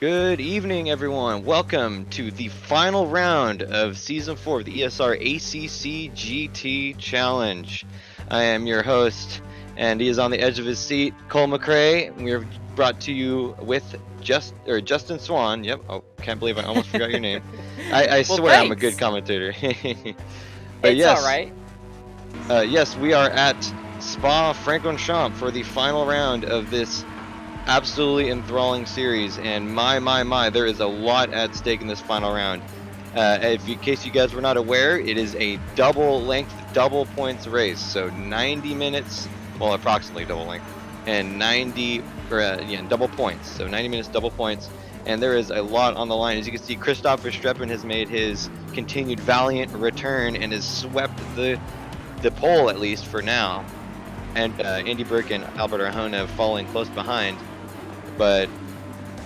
Good evening, everyone. Welcome to the final round of Season 4 of the ESR ACC GT Challenge. I am your host, and he is on the edge of his seat, Cole McCray. We are brought to you with Justin Swan. Yep. Oh, can't believe I almost forgot your name. I Well, swear I'm a good thanks. commentator. But It's all yes, right. yes, we are at Spa Francorchamps for the final round of this absolutely enthralling series, and my, there is a lot at stake in this final round. In case you guys were not aware, it is a double length, double points race. So 90 minutes, well, approximately double length, and 90, double points. So 90 minutes, double points, and there is a lot on the line. As you can see, Christopher Streppen has made his continued valiant return and has swept the pole, at least for now. And Andy Burke and Albert Arjona falling close behind. But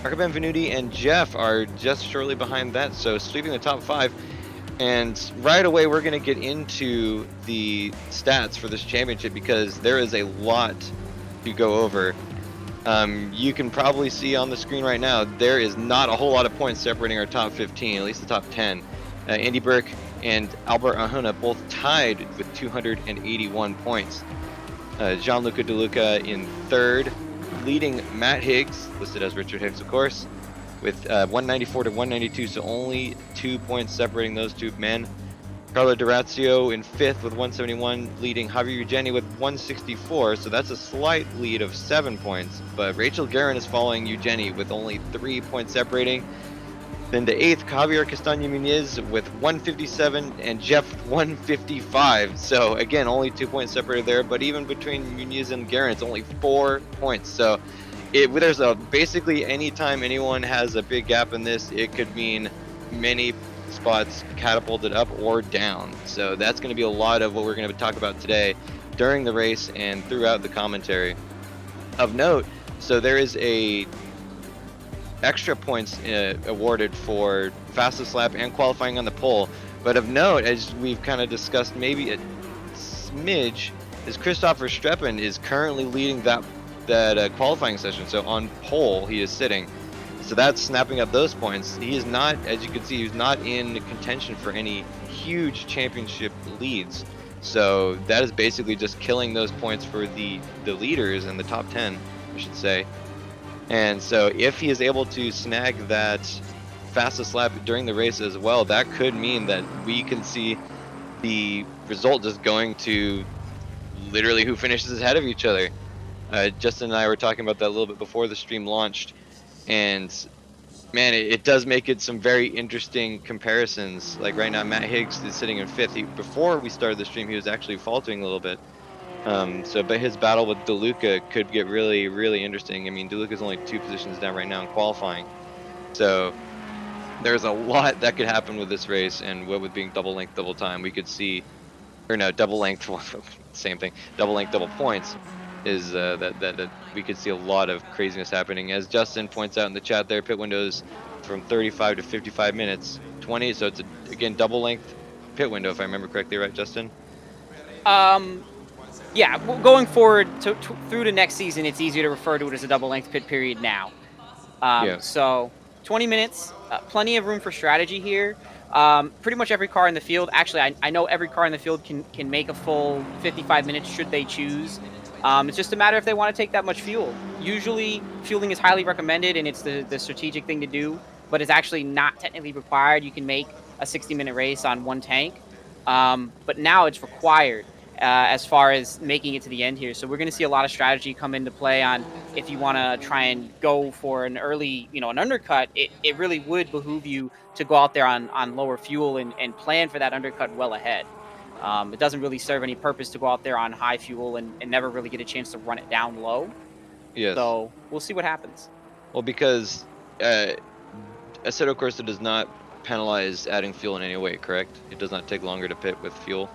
Marco Benvenuti and Jeff are just shortly behind that, so sweeping the top 5. And right away, we're going to get into the stats for this championship because there is a lot to go over. You can probably see on the screen right now, there is not a whole lot of points separating our top 15, at least the top 10. Andy Burke and Albert Arjona both tied with 281 points. Gianluca De Luca in third, leading Matt Higgs, listed as Richard Higgs, of course, with 194 to 192, so only 2 points separating those two men. Carlo Durazio in fifth with 171, leading Javier Eugeni with 164, so that's a slight lead of 7 points. But Rachel Guerin is following Eugeni with only 3 points separating. Then to eighth, Javier Castaño Muniz with 157 and Jeff 155. So again, only 2 points separated there. But even between Muniz and Guerin, it's only 4 points. So there's basically anytime anyone has a big gap in this, it could mean many spots catapulted up or down. So that's going to be a lot of what we're going to talk about today during the race and throughout the commentary. Of note, so there is a extra points awarded for fastest lap and qualifying on the pole. But of note, as we've kind of discussed maybe a smidge, is Christopher Streppen is currently leading that qualifying session. So on pole, he is sitting. So that's snapping up those points. He is not, as you can see, he's not in contention for any huge championship leads. So that is basically just killing those points for the leaders and the top 10, I should say. And so if he is able to snag that fastest lap during the race as well, that could mean that we can see the result just going to literally who finishes ahead of each other. Justin and I were talking about that a little bit before the stream launched, and man, it does make it some very interesting comparisons. Like right now, Matt Higgs is sitting in fifth. Before we started the stream, he was actually faltering a little bit. But his battle with De Luca could get really, really interesting. I mean, De Luca's only 2 positions down right now in qualifying. So there's a lot that could happen with this race, and what with being double length, double time, we could see, or no, double length, same thing, double length, double points, is that we could see a lot of craziness happening. As Justin points out in the chat there, pit windows from 35 to 55 minutes, 20, so it's, again, double length pit window, if I remember correctly, right, Justin? Yeah, going forward through to next season, it's easier to refer to it as a double length pit period now. Yeah. So 20 minutes, plenty of room for strategy here. Pretty much every car in the field, actually, I know every car in the field can make a full 55 minutes should they choose. It's just a matter if they want to take that much fuel. Usually, fueling is highly recommended, and it's the strategic thing to do, but it's actually not technically required. You can make a 60-minute race on one tank, but now it's required as far as making it to the end here. So we're going to see a lot of strategy come into play on if you want to try and go for an early, an undercut. It really would behoove you to go out there on lower fuel and plan for that undercut well ahead. It doesn't really serve any purpose to go out there on high fuel and never really get a chance to run it down low. Yes. So we'll see what happens. Well, because Assetto Corsa does not penalize adding fuel in any way, correct? It does not take longer to pit with fuel.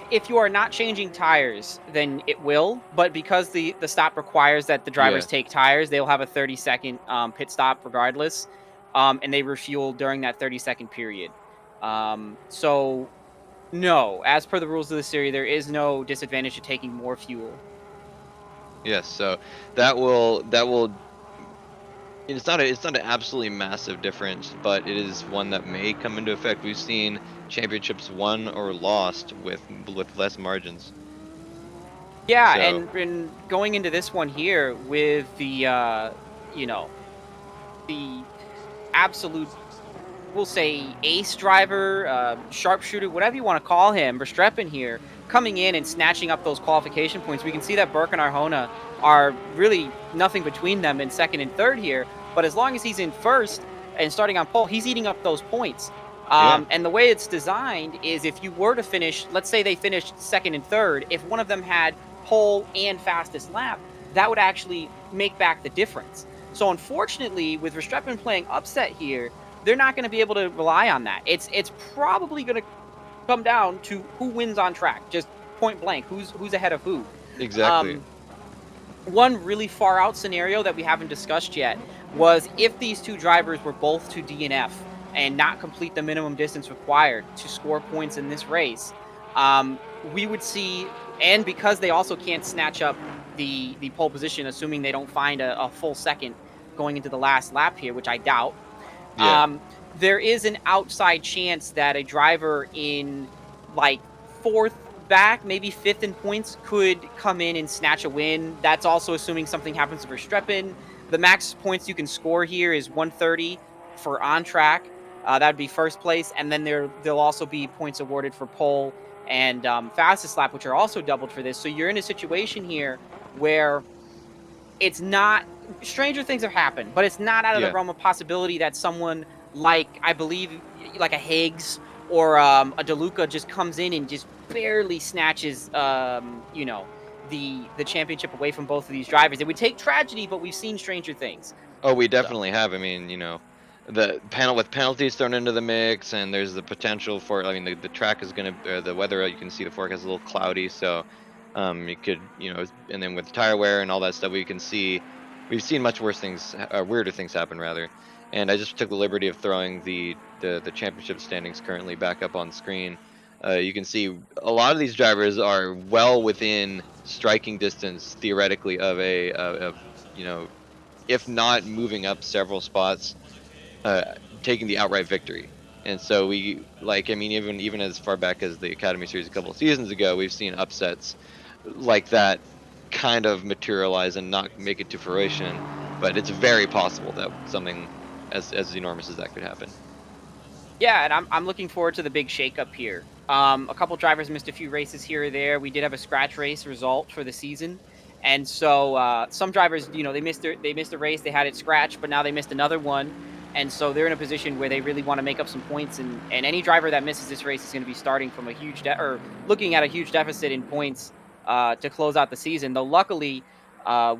If you are not changing tires, then it will. But because the stop requires that the drivers take tires, they'll have a 30-second pit stop regardless, and they refuel during that 30-second period. So no, as per the rules of the series, there is no disadvantage to taking more fuel. Yes, so that will It's not an absolutely massive difference, but it is one that may come into effect. We've seen championships won or lost with less margins. Yeah, So and going into this one here with the you know, the absolute, we'll say, ace driver, sharpshooter, whatever you want to call him, Verstappen here, coming in and snatching up those qualification points. We can see that Burke and Arjona are really nothing between them in second and third here. But as long as he's in first and starting on pole, he's eating up those points. yeah, And the way it's designed is if you were to finish, let's say they finished second and third, if one of them had pole and fastest lap, that would actually make back the difference. So unfortunately, with Verstappen playing upset here, they're not going to be able to rely on that. It's probably going to come down to who wins on track, just point blank. Who's ahead of who? exactly. Um, One really far out scenario that we haven't discussed yet was if these two drivers were both to DNF and not complete the minimum distance required to score points in this race. We would see, and because they also can't snatch up the pole position, assuming they don't find a full second going into the last lap here, which I doubt. Yeah. There is an outside chance that a driver in like fourth back, maybe fifth in points, could come in and snatch a win. That's also assuming something happens to Verstappen. The max points you can score here is 130 for on track. That would be first place, and then there'll also be points awarded for pole and fastest lap, which are also doubled for this. So you're in a situation here where it's not, stranger things have happened, but it's not out of the Yeah. realm of possibility that someone like, I believe, like a Higgs or a DeLuca just comes in and just barely snatches, the championship away from both of these drivers. It would take tragedy, but we've seen stranger things. Oh, we So definitely have. I mean, the panel with penalties thrown into the mix, and there's the potential for. I mean, the track is gonna, the weather. You can see the forecast is a little cloudy, so you could, and then with tire wear and all that stuff, we can see. We've seen much worse things, weirder things happen rather. And I just took the liberty of throwing the championship standings currently back up on screen. You can see a lot of these drivers are well within striking distance theoretically of you know if not moving up several spots, uh, taking the outright victory. And so I mean, even as far back as the Academy Series a couple of seasons ago, we've seen upsets like that kind of materialize and not make it to fruition. But it's very possible that something as enormous as that could happen. yeah, and I'm looking forward to the big shakeup here. A couple drivers missed a few races here or there. We did have a scratch race result for the season, and so some drivers, they missed a race, they had it scratched, but now they missed another one, and so they're in a position where they really want to make up some points. And any driver that misses this race is going to be starting from a or looking at a huge deficit in points to close out the season. Though luckily.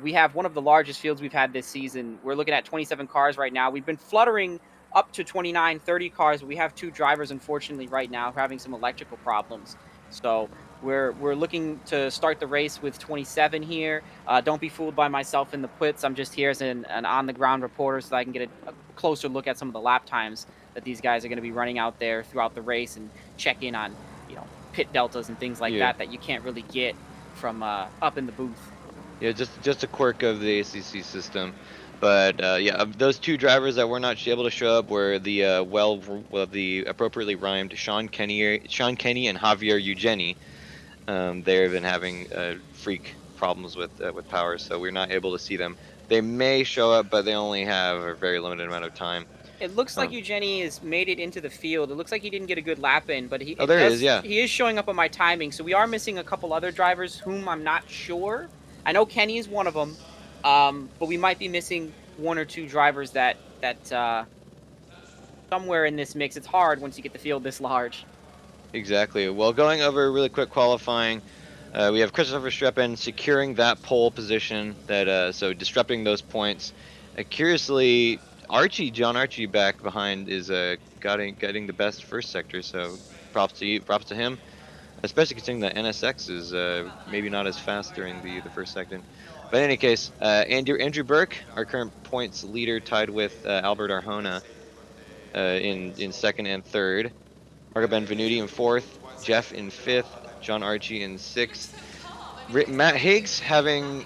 We have one of the largest fields we've had this season. We're looking at 27 cars right now. We've been fluttering up to 29, 30 cars. We have two drivers, unfortunately, right now who are having some electrical problems. So we're looking to start the race with 27 here. Don't be fooled by myself in the pits. I'm just here as an on the ground reporter so that I can get a closer look at some of the lap times that these guys are going to be running out there throughout the race and check in on pit deltas and things like Yeah. that you can't really get from up in the booth. Yeah, just a quirk of the ACC system. But yeah, of those two drivers that were not able to show up were the appropriately rhymed Sean Kenny and Javier Eugeni. They've been having freak problems with power, so we're not able to see them. They may show up, but they only have a very limited amount of time. It looks like Um, Eugenie has made it into the field. It looks like he didn't get a good lap in, but oh, there he is. Yeah, he is showing up on my timing. So we are missing a couple other drivers whom I'm not sure. I know Kenny is one of them, but we might be missing one or two drivers that somewhere in this mix. It's hard once you get the field this large. exactly. Well, going over really quick qualifying, we have Christopher Streppen securing that pole position. So disrupting those points. Curiously, John Archie back behind is getting the best first sector. So props to him. Especially considering that NSX is maybe not as fast during the first second. But in any case, Andrew Burke, our current points leader, tied with Albert Arjona in second and third. Marco Benvenuti in fourth. Jeff in fifth. John Archie in sixth. Matt Higgs having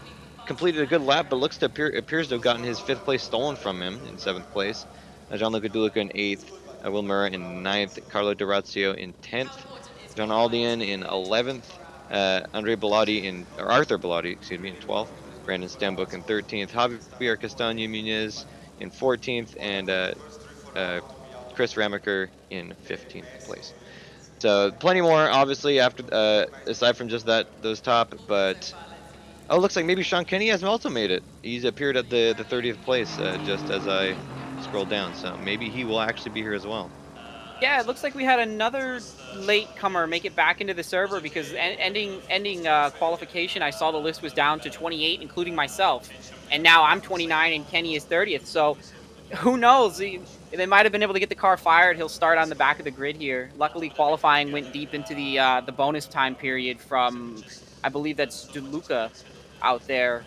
completed a good lap, but appears to have gotten his 5th place stolen from him in 7th place. Gianluca Duluca in 8th, Will Murrah in 9th, Carlo D'Orazio in 10th, John Aldian in 11th, Arthur Bellotti, excuse me, in 12th, Brandon Stenbook in 13th, Javier Castaño Muñez in 14th, and Chris Ramaker in 15th place. So plenty more, obviously, after aside from just those top. But oh, looks like maybe Sean Kenny has also made it. He's appeared at the 30th place just as I scroll down. So maybe he will actually be here as well. Yeah, it looks like we had another late comer make it back into the server because ending qualification, I saw the list was down to 28, including myself, and now I'm 29 and Kenny is 30th. So who knows? They might have been able to get the car fired. He'll start on the back of the grid here. Luckily, qualifying went deep into the bonus time period from, I believe that's DeLuca out there.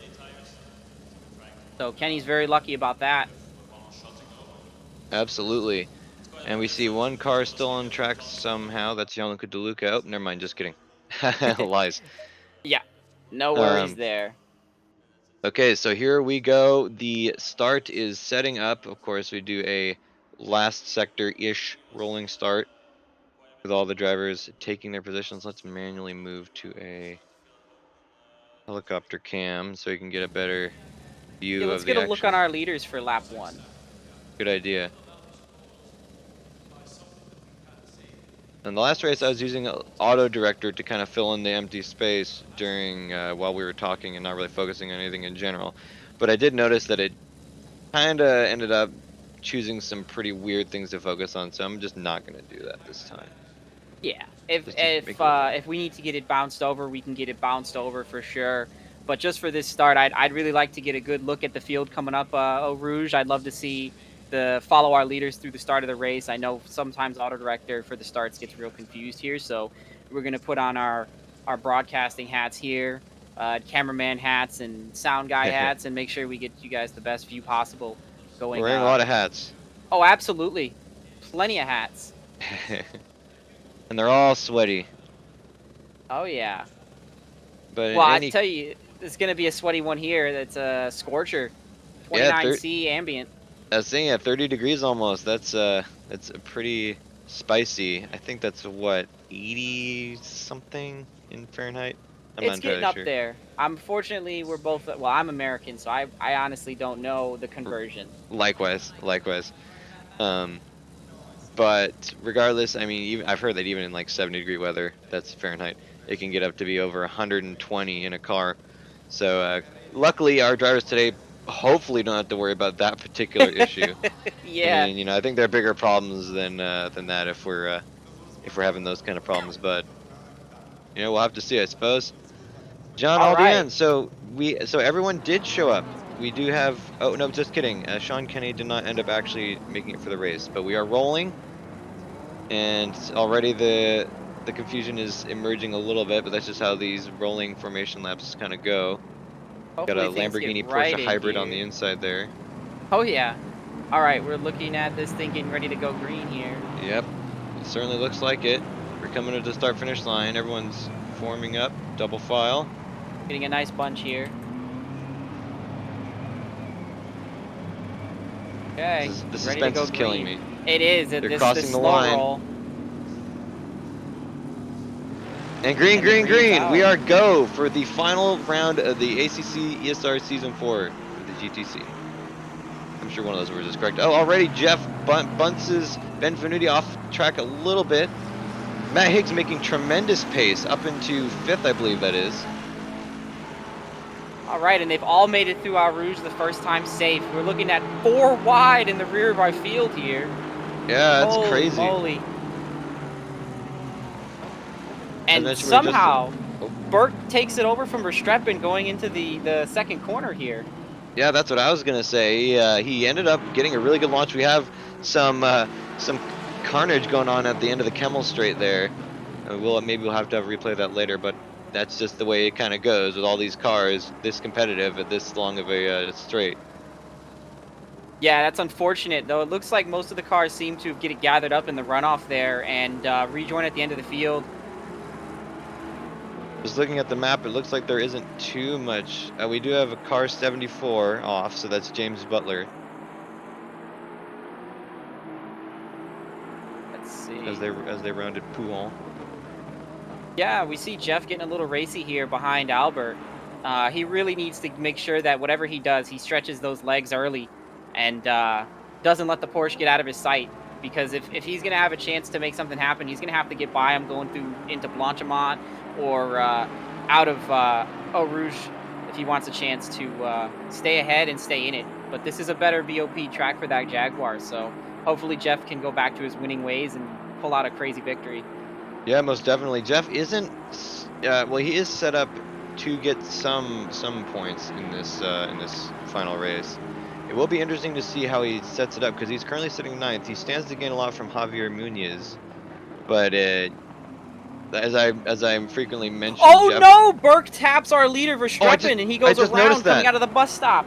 So Kenny's very lucky about that. Absolutely. And we see one car still on track somehow. That's Gianluca DeLuca. Oh, never mind. Just kidding. Lies. Yeah, no worries Um, there. okay, so here we go. The start is setting up. Of course, we do a last sector-ish rolling start with all the drivers taking their positions. Let's manually move to a helicopter cam so we can get a better Yeah, view let's of the get a look on action. our leaders for lap 1. Good idea. In the last race, I was using auto director to kind of fill in the empty space during while we were talking and not really focusing on anything in general. But I did notice that it kind of ended up choosing some pretty weird things to focus on, so I'm just not going to do that this time. Yeah, if Just to make if it a little better. if we need to get it bounced over, we can get it bounced over for sure. But just for this start, I'd really like to get a good look at the field coming up. Eau Rouge, I'd love to see the follow our leaders through the start of the race. I know sometimes auto director for the starts gets real confused here, so we're gonna put on our broadcasting hats here, cameraman hats and sound guy hats, and make sure we get you guys the best view possible We're going. wearing a lot of hats. Oh, absolutely, plenty of hats. And they're all sweaty. Oh yeah. But in Well, I any, tell you, it's gonna be a sweaty one here. That's a Scorcher, yeah, 29C ambient. I was saying at 30 degrees almost. That's a pretty spicy. I think that's what 80 something in Fahrenheit. I'm not It's getting entirely up sure. there. Unfortunately, we're both. Well, I'm American, so I honestly don't know the conversion. Likewise, likewise. Um, but regardless, I mean, even I've heard that even in like 70-degree weather, that's Fahrenheit, it can get up to be over 120 in a car. So luckily, our drivers today hopefully don't have to worry about that particular issue. I Yeah. mean, I think there are bigger problems than that if we're having those kind of problems. But we'll have to see, I suppose. John All right. Aldian. So everyone did show up. We do have. Oh no, just kidding. Sean Kenny did not end up actually making it for the race, but we are rolling, and already the confusion is emerging a little bit. But that's just how these rolling formation laps kind of go. Got Hopefully a things get Lamborghini Porsche right in hybrid on here. the inside there. Oh yeah. All right, we're looking at this thing getting ready to go green here. Yep, it certainly looks like it. We're coming to the start finish line. Everyone's forming up, double file. Getting a nice bunch here. Okay, The ready to suspense go is killing green. me. It is They're this crossing the slow line. roll. And green, And the green, green's green. We out. are go for the final round of the ACC ESR Season 4 for the GTC. I'm sure one of those words is correct. Oh, already Jeff Bunce's Benvenuti off track a little bit. Matt Higgs making tremendous pace up into 5th, I believe that is. All right, and they've all made it through our Rouge the first time safe. We're looking at 4 wide in the rear of our field here. Yeah, that's Holy crazy. moly. As And mentioned, we're just... somehow, Oh. Burt takes it over from Verstappen going into the second corner here. Yeah, that's what I was gonna say. He ended up getting a really good launch. We have some carnage going on at the end of the Kemmel Straight there. Maybe we'll have to replay that later, but that's just the way it kind of goes with all these cars this competitive at this long of a straight. Yeah, that's unfortunate, though. It looks like most of the cars seem to get it gathered up in the runoff there and rejoin at the end of the field. Just looking at the map, it looks like there isn't too much. We do have a car 74 off, so that's James Butler. Let's see. As they rounded Pouhon. Yeah, we see Jeff getting a little racy here behind Albert. He really needs to make sure that whatever he does, he stretches those legs early and doesn't let the Porsche get out of his sight. Because if he's going to have a chance to make something happen, he's going to have to get by him going through into Blanchimont or out of Eau Rouge if he wants a chance to stay ahead and stay in it. But this is a better VOP track for that Jaguar, so hopefully Jeff can go back to his winning ways and pull out a crazy victory. Yeah, most definitely. Jeff isn't. Well, he is set up to get some points in this final race. It will be interesting to see how he sets it up because he's currently sitting 9th. He stands to gain a lot from Javier Munoz, but as I'm frequently mentioning. Oh Jeff, no! Burke taps our leader Verstappen, and he goes around coming out of the bus stop.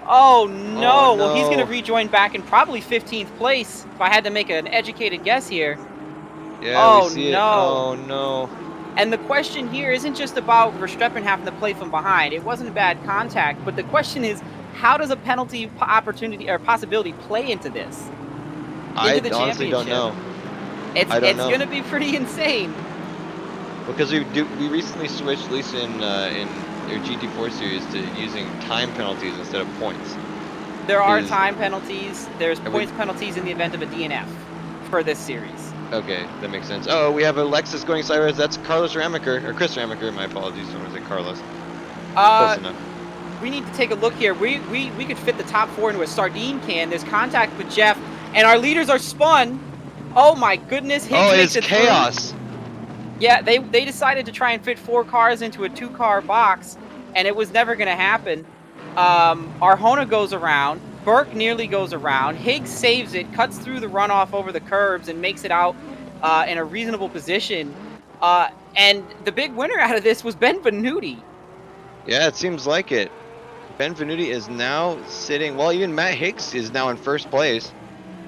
Oh no! Well, he's going to rejoin back in probably 15th place if I had to make an educated guess here. Yeah, we see it. Oh no! And the question here isn't just about Verstappen having to play from behind. It wasn't bad contact, but the question is, how does a penalty opportunity or possibility play into this? I honestly don't know. It's going to be pretty insane. Because we recently switched, at least in their GT4 series, to using time penalties instead of points. There are time penalties. There's points penalties in the event of a DNF for this series. Okay, that makes sense. Oh, we have a Lexus going sideways. That's Carlos Ramaker, or Chris Ramaker. My apologies. I want to say Carlos. Close enough. We need to take a look here. We could fit the top 4 into a sardine can. There's contact with Jeff, and our leaders are spun. Oh my goodness! Higgs makes it chaos. Through. Yeah, they decided to try and fit 4 cars into a 2-car box, and it was never going to happen. Arjona goes around. Burke nearly goes around. Higgs saves it, cuts through the runoff over the curbs, and makes it out in a reasonable position. And the big winner out of this was Benvenuti. Yeah, it seems like it. Benvenuti is now sitting. Well, even Matt Hicks is now in first place.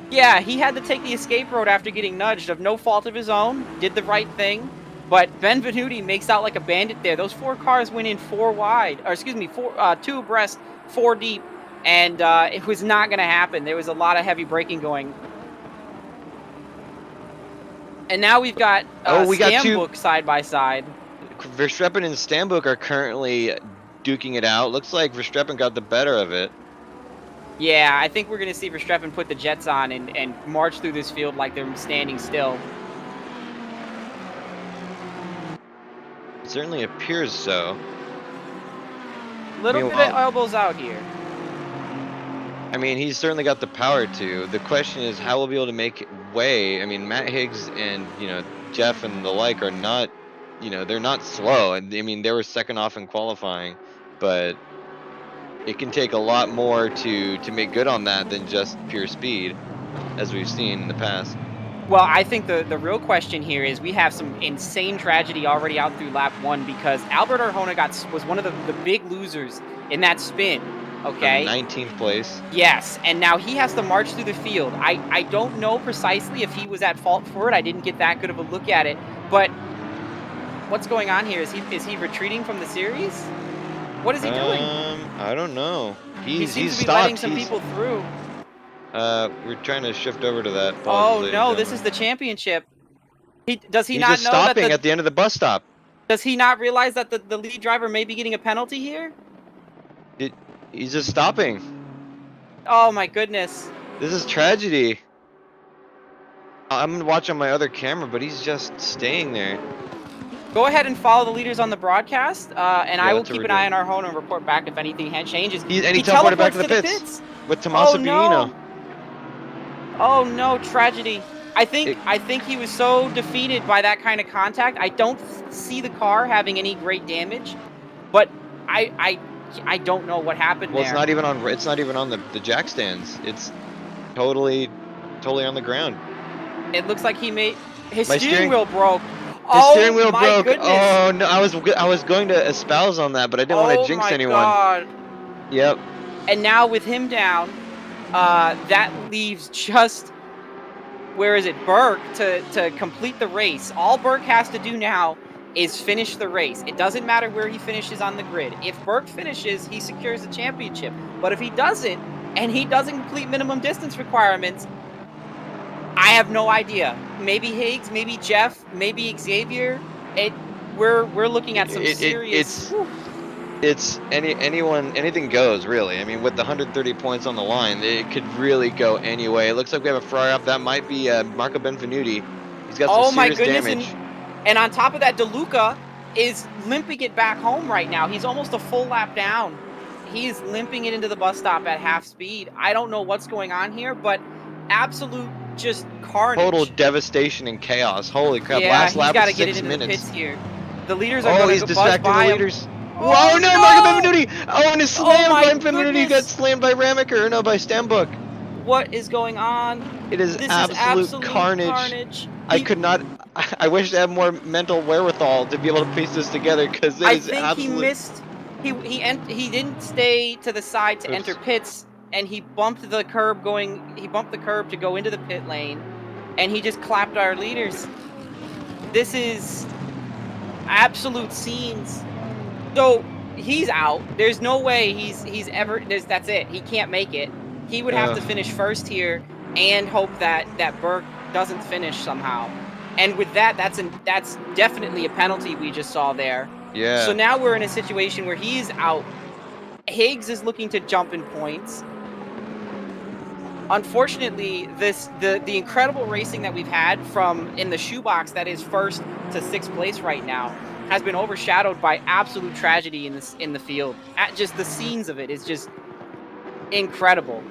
Yeah, he had to take the escape road after getting nudged of no fault of his own. Did the right thing. But Benvenuti makes out like a bandit there. Those 4 cars went in 4 wide. Or excuse me, 2 abreast, 4 deep. And it was not going to happen. There was a lot of heavy braking going. And now we've got Stambuk side by side. Verstappen and Stambuk are currently duking it out. Looks like Verstappen got the better of it. Yeah, I think we're going to see Verstappen put the jets on and march through this field like they're standing still. It certainly appears so. Little bit of elbows out here. I mean, he's certainly got the power to. The question is how we'll be able to make way. I mean, Matt Higgs and, Jeff and the like are not, they're not slow. And I mean, they were second off in qualifying, but it can take a lot more to make good on that than just pure speed, as we've seen in the past. Well, I think the real question here is we have some insane tragedy already out through lap 1 because Albert Arjona was one of the big losers in that spin. Okay. 19th place. Yes, and now he has to march through the field. I don't know precisely if he was at fault for it. I didn't get that good of a look at it. But what's going on here? Is he retreating from the series? What is he doing? I don't know. He's to be stopped. Letting some people through. We're trying to shift over to that. Oh no, this is the championship. Does he He's not just know stopping that at the end of the bus stop? Does he not realize that the lead driver may be getting a penalty here? He's just stopping. Oh my goodness. This is tragedy. I'm gonna watch on my other camera, but he's just staying there. Go ahead and follow the leaders on the broadcast, and I will keep an eye on Arjona and report back if anything changes. He teleported back to the pits with Tommaso Bonino. Oh no, tragedy. I think he was so defeated by that kind of contact. I don't see the car having any great damage, but I don't know what happened there. Well, it's not even on the jack stands. It's totally on the ground. It looks like his steering wheel broke. His steering wheel broke. Goodness. Oh no, I was going to espouse on that, but I didn't want to jinx anyone. God. Yep. And now with him down, that leaves just Burke to complete the race. All Burke has to do now is finish the race. It doesn't matter where he finishes on the grid. If Burke finishes, he secures the championship. But if he doesn't, and he doesn't complete minimum distance requirements, I have no idea. Maybe Higgs, maybe Jeff, maybe Xavier. We're looking at some serious. It's anything goes really. I mean, with the 130 points on the line, it could really go any way. It looks like we have a fry up. That might be Marco Benvenuti. He's got some Oh my serious goodness! damage. And on top of that, DeLuca is limping it back home right now. He's almost a full lap down. He's limping it into the bus stop at half speed. I don't know what's going on here, but absolute just carnage. Total devastation and chaos. Holy crap! Yeah, Last he's lap got was to get it 6 into the minutes. pits here. The leaders are Oh, going he's to buzz distracting by the him. leaders. Oh, Whoa, no, no! Marco Benvenuti! Oh, and it's slammed my by Benvenuti. goodness. Got slammed by Ramaker. No, by Stambuk. What is going on? It is This is absolute absolute carnage. I could not. I wish I had more mental wherewithal to be able to piece this together because it I is think absolute. he missed. He didn't stay to the side to enter pits, and he bumped the curb He bumped the curb to go into the pit lane, and he just clapped our leaders. This is absolute scenes. So he's out. There's no way he's ever. That's it. He can't make it. He would have to finish first here and hope that Burke doesn't finish somehow. And with that, that's definitely a penalty we just saw there. Yeah. So now we're in a situation where he's out. Higgs is looking to jump in points. Unfortunately, the incredible racing that we've had from in the shoebox that is first to sixth place right now has been overshadowed by absolute tragedy in the field. Just the scenes of it is just incredible.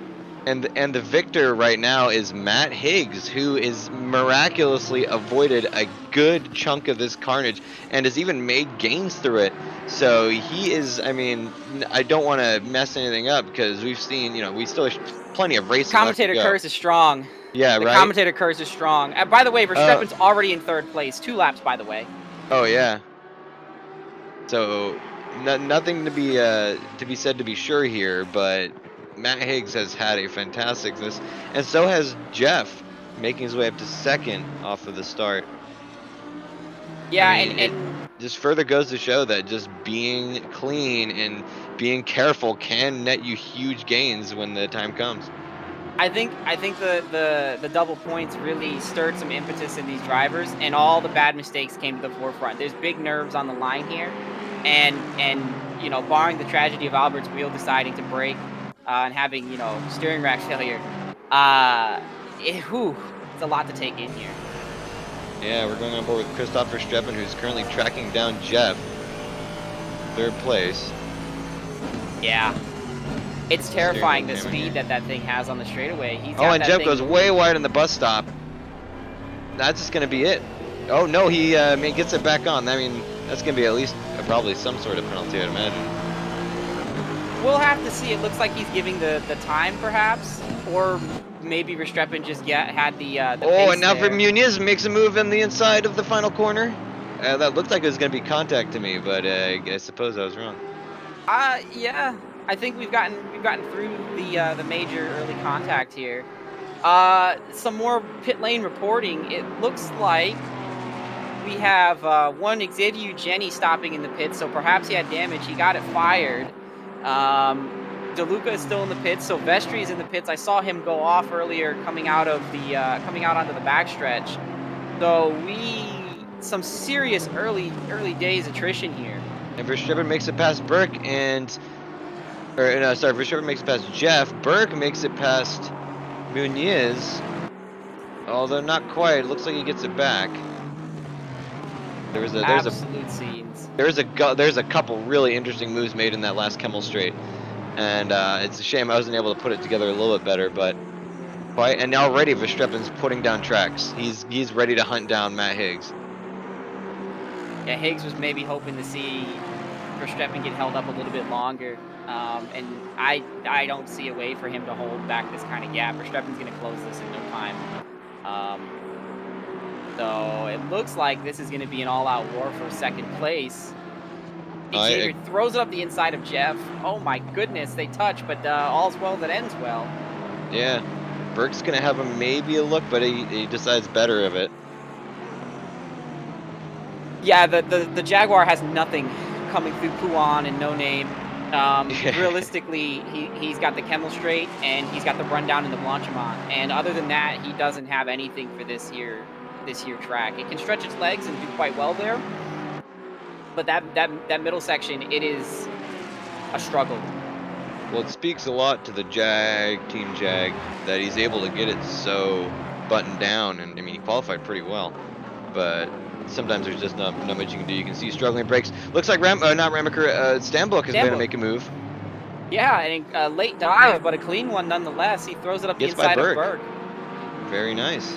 And the victor right now is Matt Higgs, who is miraculously avoided a good chunk of this carnage and has even made gains through it. So he is, I mean, I don't want to mess anything up because we've seen, we still have plenty of racing Commentator left to go. curse is strong. Yeah, the right? Commentator curse is strong. By the way, Verstappen's already in third place. 2 laps, by the way. Oh, yeah. So nothing to be said to be sure here, but Matt Higgs has had a fantastic this, and so has Jeff, making his way up to second off of the start. Yeah, I mean, it just further goes to show that just being clean and being careful can net you huge gains when the time comes. I think the double points really stirred some impetus in these drivers, and all the bad mistakes came to the forefront. There's big nerves on the line here, and barring the tragedy of Albert's wheel deciding to break and having steering rack failure, it's a lot to take in here. Yeah, we're going on board with Christoph Verstappen, who's currently tracking down Jeff, third place. Yeah. It's terrifying the speed that thing has on the straightaway. And Jeff goes way wide in the bus stop. That's just going to be it. Oh, no, he gets it back on. I mean, that's going to be at least probably some sort of penalty, I'd imagine. We'll have to see. It looks like he's giving the time, perhaps. Or maybe Verstappen just had the pace and now there. for Muniz, makes a move in the inside of the final corner. That looked like it was going to be contact to me, but I suppose I was wrong. Yeah. I think we've gotten through the major early contact here. Some more pit lane reporting. It looks like we have one Xavier Jenny stopping in the pits, so perhaps he had damage. He got it fired. DeLuca is still in the pits, so Vestri is in the pits. I saw him go off earlier, coming out onto the backstretch. So some serious early days attrition here. And Verstappen makes it past Burke Verstappen makes it past Jeff. Burke makes it past Muniz, although not quite. It looks like he gets it back. There's a couple really interesting moves made in that last Kemmel straight, and it's a shame I wasn't able to put it together a little bit better. But and already Verstappen's putting down tracks. He's ready to hunt down Matt Higgs. Yeah, Higgs was maybe hoping to see Verstappen get held up a little bit longer, and I don't see a way for him to hold back this kind of gap. Verstappen's going to close this in no time. So it looks like this is going to be an all-out war for second place. Xavier throws it up the inside of Jeff. Oh my goodness, they touch, but all's well that ends well. Yeah, Burke's going to have maybe a look, but he decides better of it. Yeah, the Jaguar has nothing coming through Puan and No Name. Realistically, he's got the Camel Straight and he's got the rundown in the Blanchimont. And other than that, he doesn't have anything for this here track. It can stretch its legs and do quite well there, but that middle section, it is a struggle. Well, it speaks a lot to the Team Jag, that he's able to get it so buttoned down, and I mean, he qualified pretty well, but sometimes there's just not much you can do. You can see struggling brakes. Looks like not Ramaker, Stanbook is going to make a move. Yeah, and a late dive, but a clean one nonetheless. He throws it up the inside of Berg. Very nice.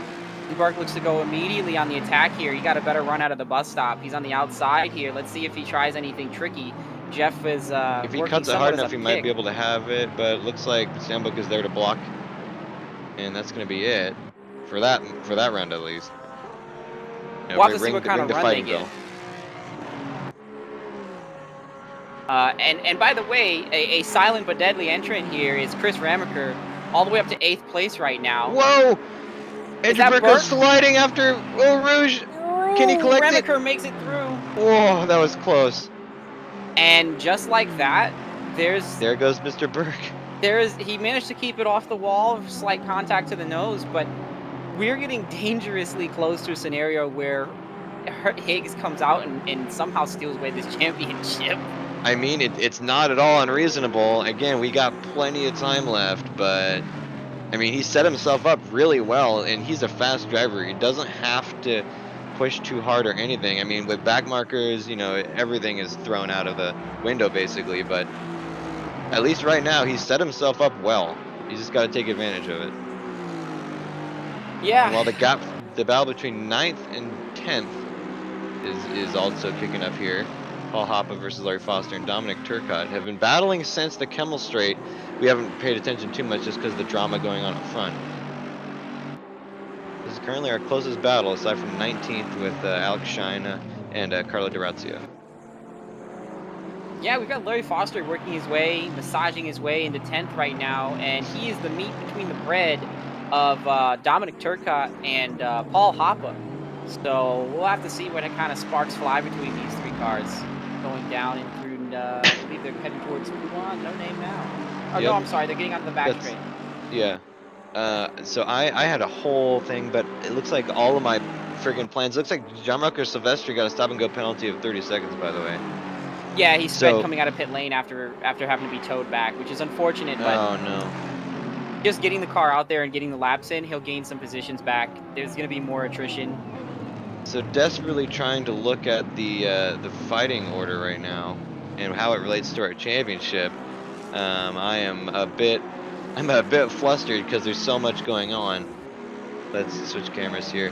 Berg looks to go immediately on the attack here. He got a better run out of the bus stop. He's on the outside here. Let's see if he tries anything tricky. Jeff is if he cuts it hard enough, he might be able to have it, but it looks like Stanbook is there to block, and that's going to be it for that round at least. We'll have to see what kind of run they get. And by the way, a silent but deadly entrant here is Chris Ramaker, all the way up to 8th place right now. Whoa! Andrew Burke sliding after Eau Rouge. Can he collect it? Ramaker makes it through. Whoa, that was close. And just like that, there goes Mr. Burke. He managed to keep it off the wall, slight contact to the nose, but we're getting dangerously close to a scenario where Higgs comes out and somehow steals away this championship. I mean, it's not at all unreasonable. Again, we got plenty of time left, but I mean, he set himself up really well, and he's a fast driver. He doesn't have to push too hard or anything. I mean, with back markers, you know, everything is thrown out of the window basically, but at least right now he's set himself up well. He's just got to take advantage of it. Yeah. And while the battle between 9th and 10th is also kicking up here. Paul Hoppe versus Larry Foster and Dominic Turcotte have been battling since the Kemmel Straight. We haven't paid attention too much just because of the drama going on up front. This is currently our closest battle, aside from 19th with Alex Schein and Carlo D'Orazio. Yeah, we've got Larry Foster working his way, massaging his way into 10th right now, and he is the meat between the bread of Dominic Turcotte and Paul Hoppe. So we'll have to see what kind of sparks fly between these three cars going down and through, I believe they're heading towards Swan, No Name now. Oh, yep. No, I'm sorry, they're getting onto the back straight. Yeah. So I had a whole thing, but it looks like all of my friggin' plans, looks like Gianmarco Silvestri got a stop-and-go penalty of 30 seconds, by the way. Yeah, he sped coming out of pit lane after having to be towed back, which is unfortunate, but oh, no. Just getting the car out there and getting the laps in, he'll gain some positions back. There's going to be more attrition. So desperately trying to look at the fighting order right now and how it relates to our championship. I'm a bit flustered because there's so much going on. Let's switch cameras here.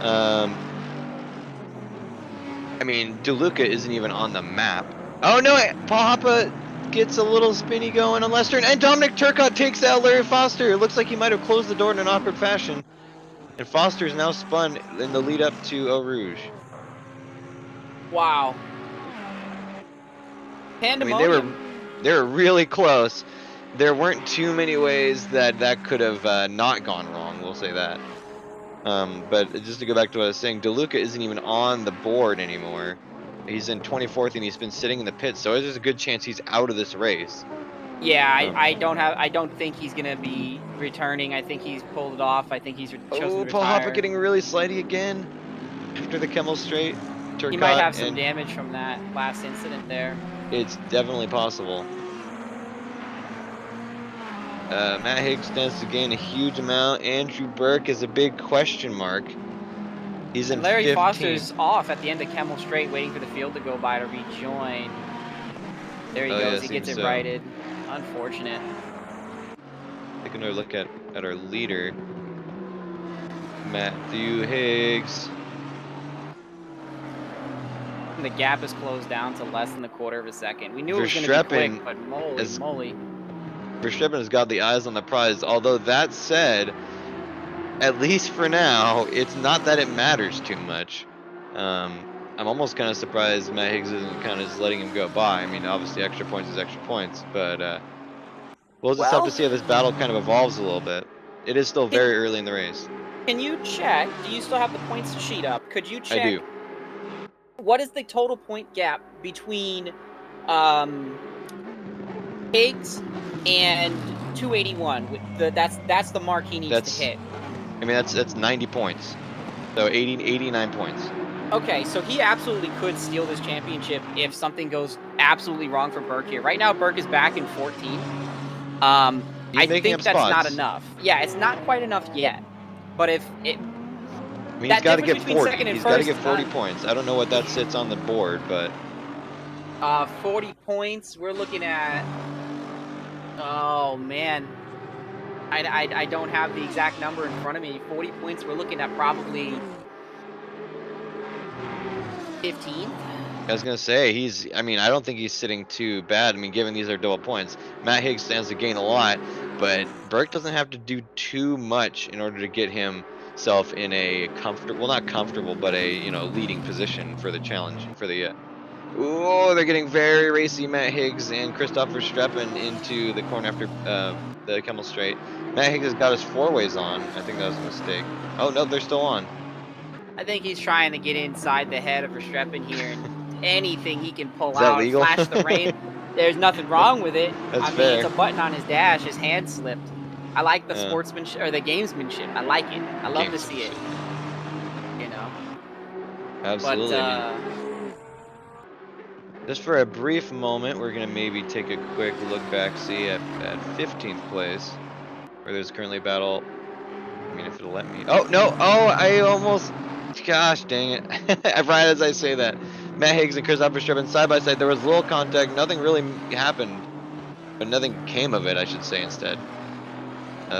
I mean, DeLuca isn't even on the map. Oh no, Paul Hoppe gets a little spinny going on Lester, and Dominic Turcotte takes out Larry Foster. It looks like he might have closed the door in an awkward fashion. And Foster is now spun in the lead up to Eau Rouge. Wow. Pandemonium. I mean, they were really close. There weren't too many ways that could have not gone wrong. We'll say that. But just to go back to what I was saying, DeLuca isn't even on the board anymore. He's in 24th and he's been sitting in the pits, so there's a good chance he's out of this race. Yeah, I don't think he's gonna be returning. I think he's pulled it off. I think he's chosen to retire. Paul Hoppe getting really slidey again after the Kemmel Straight. Turcotte, he might have some damage from that last incident there. It's definitely possible. Matt Higgs stands to gain a huge amount. Andrew Burke is a big question mark. He's in Larry 15th. Foster's off at the end of Kemmel Straight, waiting for the field to go by to rejoin. There he goes. He gets it righted. Unfortunate. Take another look at our leader, Matthew Higgs. And the gap is closed down to less than a quarter of a second. We knew it was going to be quick, but moly. Verstappen has got the eyes on the prize. Although that said, at least for now, it's not that it matters too much. I'm almost kind of surprised Matt Higgs isn't kind of just letting him go by. I mean, obviously extra points is extra points, but we'll just have to see how this battle kind of evolves a little bit. It is still very early in the race. Can you check? Do you still have the points sheet up? Could you check? I do. what is the total point gap between Higgs and 281? That's the mark he needs to hit. I mean, that's 90 points. So 89 points. Okay, so he absolutely could steal this championship if something goes absolutely wrong for Burke here. Right now, Burke is back in 14th. He's I making think up that's not spots. enough. Yeah, it's not quite enough yet. But if it, I mean, he's that got to difference get between 40. second and He's got to first, get 40 points. I don't know what that sits on the board, but 40 points, we're looking at. Oh man, I don't have the exact number in front of me. 40 points, we're looking at probably 15th. I was gonna say I mean, I don't think he's sitting too bad. I mean, given these are double points, Matt Higgs stands to gain a lot, but Burke doesn't have to do too much in order to get himself in a comfortable, well, not comfortable, but a leading position for the challenge for the. Oh, they're getting very racy. Matt Higgs and Christopher Streppen into the corner after the Kemmel Straight. Matt Higgs has got his four ways on. I think that was a mistake. Oh no, they're still on. I think he's trying to get inside the head of Verstappen here, and anything he can pull Is that out, legal? flash the rain. There's nothing wrong with it. That's I mean, it's fair. a button on his dash. His hand slipped. I like the Uh, sportsmanship or the gamesmanship. I like it. I love to see it. Gamesmanship. You know, but Absolutely. I mean, just for a brief moment, we're gonna maybe take a quick look back, see at 15th place, where there's currently a battle. I mean, if it'll let me. Oh no! Oh, I almost. Gosh, dang it! Right as I say that, Matt Higgs and Chris Verstappen side by side. There was little contact. Nothing really happened, but nothing came of it. I should say instead.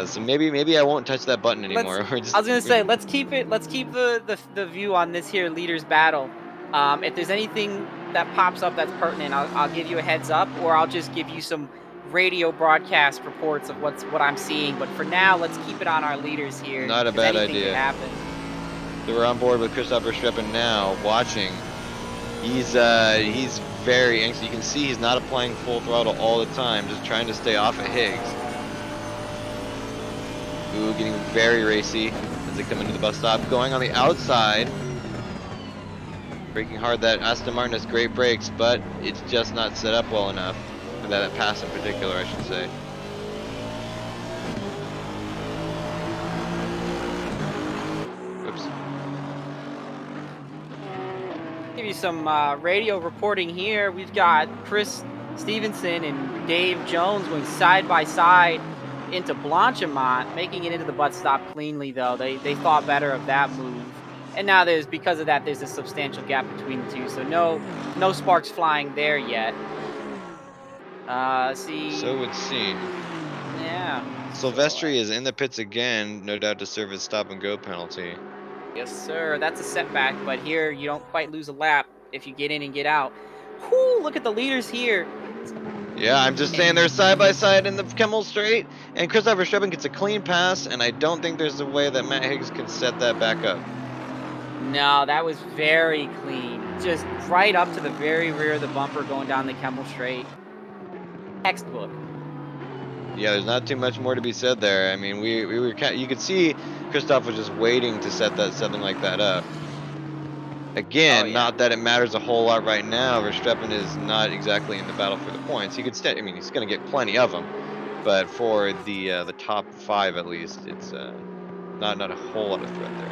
So maybe I won't touch that button anymore. I was gonna say let's keep the view on this here leaders battle. If there's anything that pops up that's pertinent, I'll give you a heads up, or I'll just give you some radio broadcast reports of what I'm seeing. But for now, let's keep it on our leaders here Not a because bad anything idea. could happen. So we're on board with Christopher Streppen now, watching. He's very anxious. You can see he's not applying full throttle all the time, just trying to stay off of Higgs. Ooh, getting very racy as they come into the bus stop. Going on the outside. Braking hard. That Aston Martin has great brakes, but it's just not set up well enough. For that pass in particular, I should say. Oops. Give you some radio reporting here. We've got Chris Stevenson and Dave Jones going side by side into Blanchimont, making it into the butt stop cleanly, though. They thought better of that move. And now because of that, there's a substantial gap between the two. So no sparks flying there yet. See. So it would seem. Yeah. Silvestri is in the pits again, no doubt to serve his stop and go penalty. Yes, sir. That's a setback, but here you don't quite lose a lap if you get in and get out. Whoo, look at the leaders here. Yeah, I'm just saying they're side by side in the Kemmel Straight, and Christopher Streppen gets a clean pass, and I don't think there's a way that Matt Higgs can set that back up. No, that was very clean. Just right up to the very rear of the bumper going down the Kemmel Straight. Textbook. Yeah, there's not too much more to be said there. I mean, we were you could see Christoph was just waiting to set something like that up. Again, Oh, yeah. not that it matters a whole lot right now. Verstappen is not exactly in the battle for the points. He could stay. I mean, he's going to get plenty of them, but for the top 5 at least, it's not a whole lot of threat there.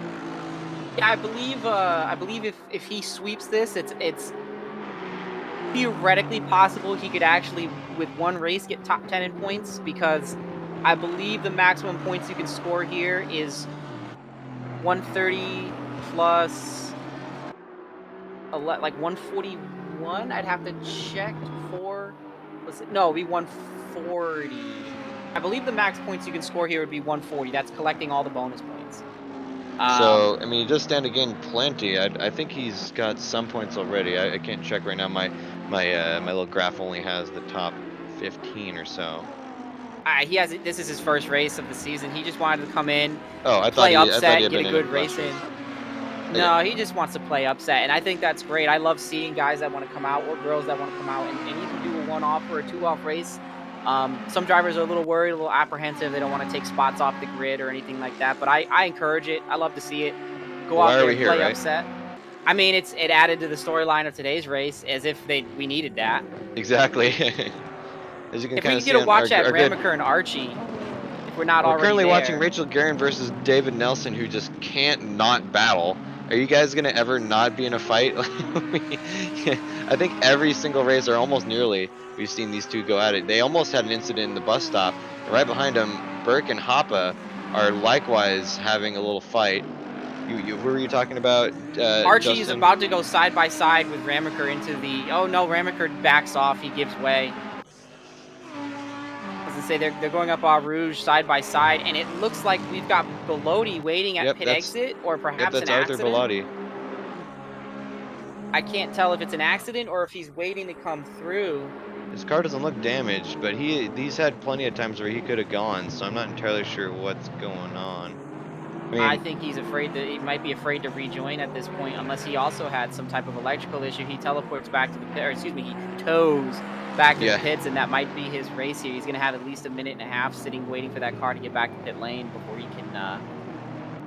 Yeah, I believe if he sweeps this, it's theoretically possible he could actually with one race get top 10 in points, because I believe the maximum points you can score here is 130 plus like 141. I'd have to check for. No, it'd be 140. I believe the max points you can score here would be 140. That's collecting all the bonus points. So I mean, he does stand to gain plenty. I think he's got some points already. I can't check right now. My little graph only has the top 15 or so. This is his first race of the season. He just wanted to come in, Oh, I thought play he upset, had get been a in good it race last in. race. No, he just wants to play upset, and I think that's great. I love seeing guys that want to come out, or girls that want to come out and either do a one-off or a two-off race. Some drivers are a little worried, a little apprehensive. They don't want to take spots off the grid or anything like that, but I encourage it. I love to see it. Go Why out are there, we here, play right? upset. I mean, it added to the storyline of today's race as if we needed that. Exactly. As you can If we kind can of get see a on watch at our good. Ramaker and Archie, if we're not We're already currently watching there. Rachel Guerin versus David Nelson, who just can't not battle. Are you guys gonna ever not be in a fight? I think every single race, or almost nearly, we've seen these two go at it. They almost had an incident in the bus stop, and right behind them, Burke and Hoppa are likewise having a little fight. Who were you talking about, Archie is Justin? about to go side by side with Ramaker into the. Oh no, Ramaker backs off. He gives way. As I say, they're going up Eau Rouge side by side, and it looks like we've got Bellotti waiting at Yep, pit exit, or yep, perhaps an that's Arthur accident. Bellotti. I can't tell if it's an accident or if he's waiting to come through. His car doesn't look damaged, but he's had plenty of times where he could have gone, so I'm not entirely sure what's going on. I I mean, think he's afraid that he might be afraid to rejoin at this point, unless he also had some type of electrical issue. He teleports back to the pit, or excuse me, he tows back to the yeah. pits, and that might be his race here. He's going to have at least a minute and a half sitting waiting for that car to get back to pit lane before he can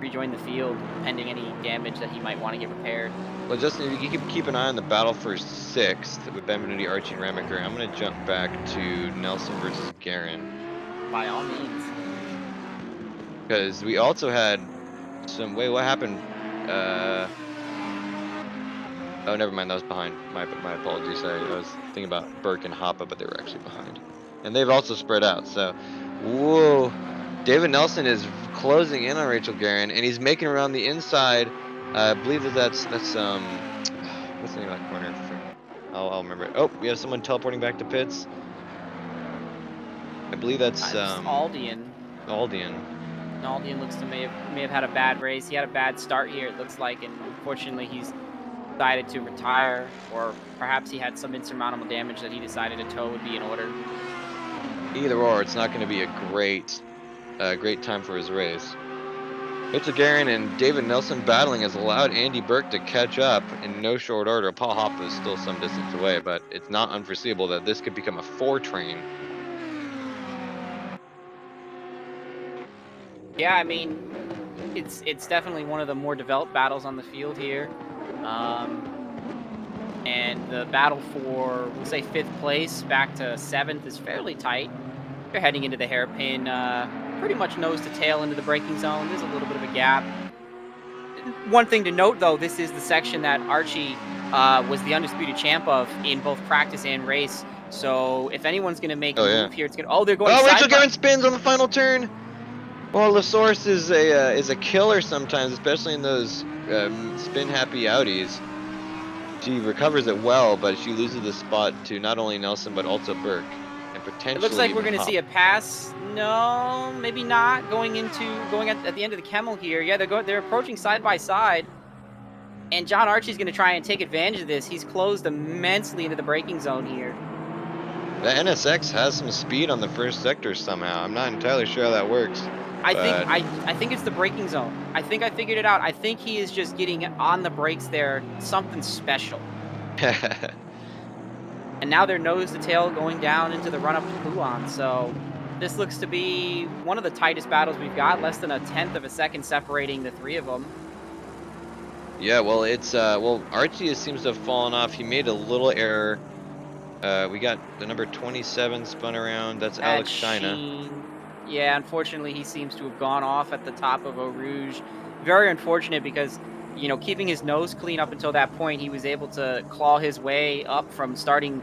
rejoin the field, pending any damage that he might want to get repaired. Well, Justin, if you keep an eye on the battle for 6th with Benvenuti, Archie, and Ramaker, I'm going to jump back to Nelson versus Guerin. By all means. Because we also had some... Wait, what happened? Oh, never mind. That was behind. My apologies. I was thinking about Burke and Hoppa, but they were actually behind. And they've also spread out, so... Whoa. David Nelson is closing in on Rachel Guerin, and he's making around the inside. I believe that's what's the name of that corner? I'll remember it. Oh, we have someone teleporting back to pits. I believe that's Aldian. Aldian. Aldian looks to may have had a bad race. He had a bad start here, it looks like, and unfortunately he's decided to retire, or perhaps he had some insurmountable damage that he decided a tow would be in order. Either or, it's not going to be a great time for his race. Rachel Guerin and David Nelson battling has allowed Andy Burke to catch up in no short order. Paul Hoppa is still some distance away, but it's not unforeseeable that this could become a 4-train. Yeah, I mean, it's definitely one of the more developed battles on the field here. And the battle for, we'll say, 5th place back to 7th is fairly tight. They're heading into the hairpin, pretty much nose to tail into the braking zone. There's a little bit of a gap. One thing to note, though, this is the section that Archie was the undisputed champ of in both practice and race. So if anyone's going to make a move here, it's going to... Oh, they're going side Rachel Guerin spins on the final turn. Well, LaSource is a killer sometimes, especially in those spin-happy Audis. She recovers it well, but she loses the spot to not only Nelson, but also Burke. And potentially it looks like we're even going to see a pass. No, maybe not. Going at the end of the Kemmel here. Yeah, they're approaching side by side. And John Archie's going to try and take advantage of this. He's closed immensely into the braking zone here. The NSX has some speed on the first sector somehow. I'm not entirely sure how that works. I think it's the braking zone. I think I figured it out. I think he is just getting on the brakes there, something special. And now they're nose to tail going down into the run-up to Pouan. So this looks to be one of the tightest battles we've got. Less than a 1/10 of a second separating the three of them. Yeah, well, it's Archie seems to have fallen off. He made a little error. We got the number 27 spun around. That's Alex China. Yeah, unfortunately, he seems to have gone off at the top of Eau Rouge. Very unfortunate because, you know, keeping his nose clean up until that point, he was able to claw his way up from starting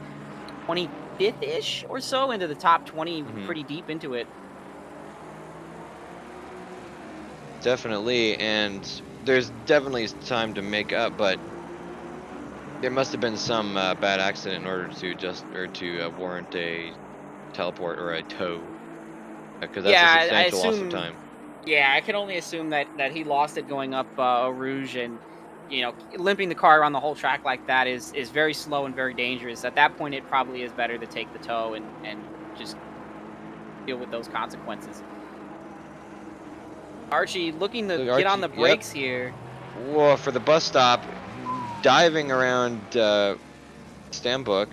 25th-ish or so into the top 20, pretty deep into it. Definitely, and there's definitely time to make up, but there must have been some bad accident in order to warrant a teleport or a tow. Because that's a substantial loss of time. Yeah, I can only assume that he lost it going up Eau Rouge, and you know, limping the car around the whole track like that is very slow and very dangerous. At that point, it probably is better to take the tow and just deal with those consequences. Archie looking to get on the brakes here. Whoa, for the bus stop, diving around Stambuk.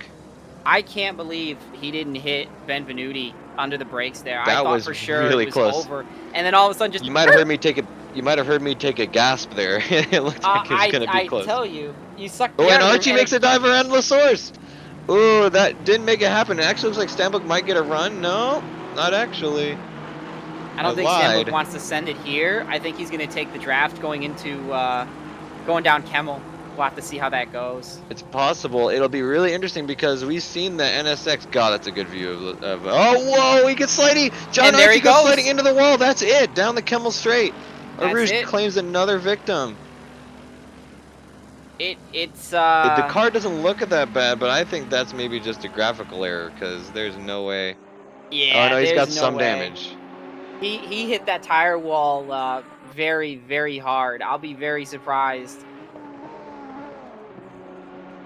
I can't believe he didn't hit Benvenuti under the brakes there. That I thought was for sure really it was close. over. And then all of a sudden just... You might have heard me take it. You might have heard me take a gasp there. It looked like it was gonna be I close. tell you, you sucked Oh, the air and out of the room. Archie makes a dive around the source. Ooh, that didn't make it happen. It actually looks like Stanbook might get a run. No, not actually. I I don't think Stanbook lied. wants to send it here. I think he's going to take the draft going into going down Kemmel. We'll have to see how that goes. It's possible. It'll be really interesting because we've seen the NSX. God, that's a good view of oh, whoa, he gets sliding. John And there Archie he goes sliding goes. into the wall. That's it. Down the Kemmel Straight. That's Arouge it. claims another victim. It's The car doesn't look that bad, but I think that's maybe just a graphical error because there's no way. Oh yeah, no, he's there's got no some way. damage. He hit that tire wall very, very hard. I'll be very surprised.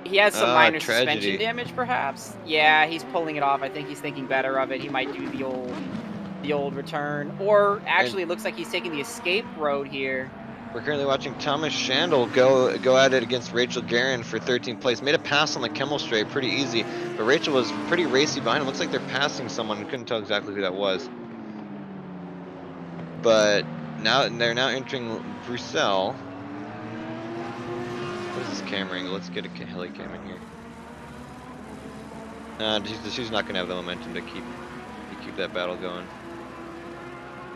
He has some Ah, minor suspension tragedy. damage, perhaps. Yeah, he's pulling it off. I think he's thinking better of it. He might do the old return, or And actually, it looks like he's taking the escape road here. we're currently watching Thomas Shandel go at it against Rachel Guerin for 13th place. Made a pass on the Kemmel Straight pretty easy, but Rachel was pretty racy behind him. Looks like they're passing someone. Couldn't tell exactly who that was. But now they're entering Bruxelles. What is this camera angle? Let's get a heli cam in here. She's not gonna have the momentum to keep that battle going.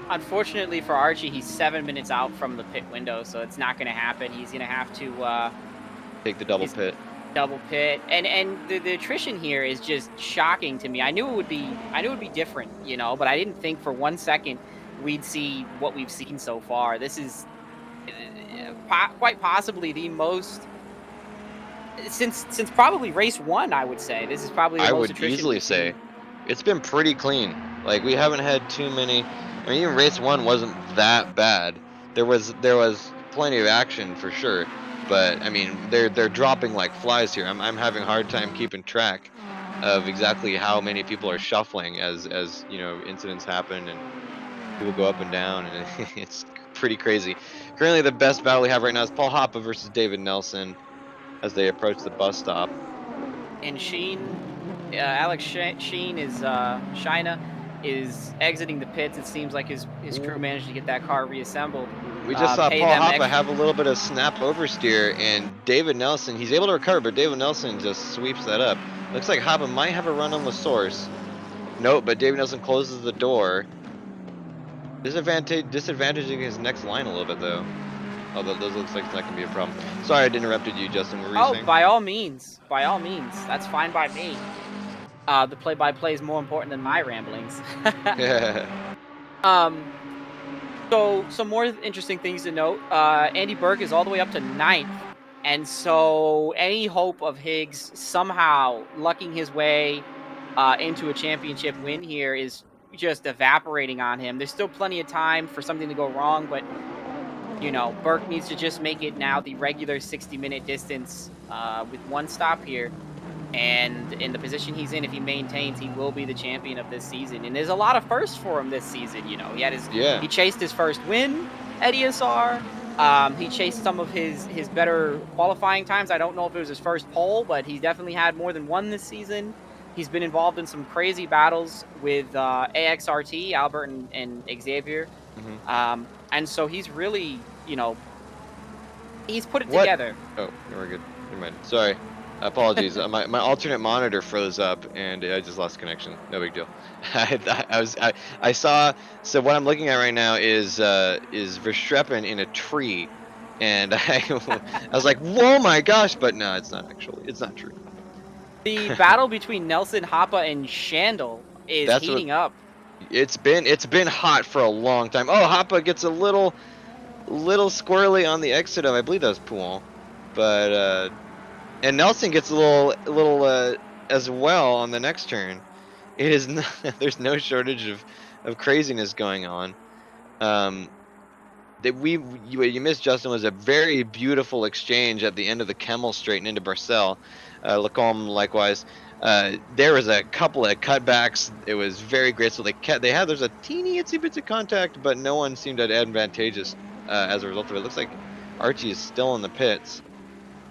Unfortunately for Archie, he's 7 minutes out from the pit window, so it's not going to happen. He's going to have to Take the double pit. Double pit, and the attrition here is just shocking to me. I knew it would be different, you know, but I didn't think for 1 second we'd see what we've seen so far. This is quite possibly the most since probably race 1. I would say this is probably the I most would attrition easily we've seen. say it's been pretty clean. Like we haven't had too many. I mean, even race 1 wasn't that bad. There was plenty of action for sure, but I mean they're dropping like flies here. I'm having a hard time keeping track of exactly how many people are shuffling as you know incidents happen and people go up and down, and it's pretty crazy. Currently, the best battle we have right now is Paul Hoppa versus David Nelson as they approach the bus stop. And Alex Sheen is Shina is exiting the pits. It seems like his crew managed to get that car reassembled. We just saw Pay Paul them Hoppa extra. have a little bit of snap oversteer, and David Nelson, he's able to recover, but David Nelson just sweeps that up. Looks like Hoppa might have a run on the source. Nope, but David Nelson closes the door. Disadvantaging his next line a little bit, though. Although those looks like it's not going to be a problem. Sorry I interrupted you, Justin. What were you saying? By all means. By all means. That's fine by me. The play-by-play is more important than my ramblings. Yeah. So some more interesting things to note. Andy Burke is all the way up to 9th. And so any hope of Higgs somehow lucking his way into a championship win here is just evaporating on him. There's still plenty of time for something to go wrong, but you know, Burke needs to just make it now the regular 60-minute distance with one stop here. And in the position he's in, if he maintains, he will be the champion of this season. And there's a lot of firsts for him this season. You know, he chased his first win at ESR. He chased some of his better qualifying times. I don't know if it was his first pole, but he definitely had more than one this season. He's been involved in some crazy battles with AXRT, Albert and Xavier. Mm-hmm. And so he's really, you know, he's put it together. Oh, we're good. Never mind. Sorry. Apologies. My alternate monitor froze up and I just lost connection. No big deal. I saw. So what I'm looking at right now is Verstappen in a tree, and I was like, whoa, my gosh! But no, it's not actually. It's not true. The battle between Nelson, Hoppa, and Shandel is heating up. It's been hot for a long time. Oh, Hoppa gets a little squirrely on the exit of, I believe that was Pool, but and Nelson gets a little as well on the next turn. It is not, there's no shortage of craziness going on. That you missed, Justin, was a very beautiful exchange at the end of the Kemmel Straight and into Barcel. Lacombe likewise. There was a couple of cutbacks. It was very graceful. There's a teeny itsy bitsy contact, but no one seemed advantageous as a result of it. It looks like Archie is still in the pits.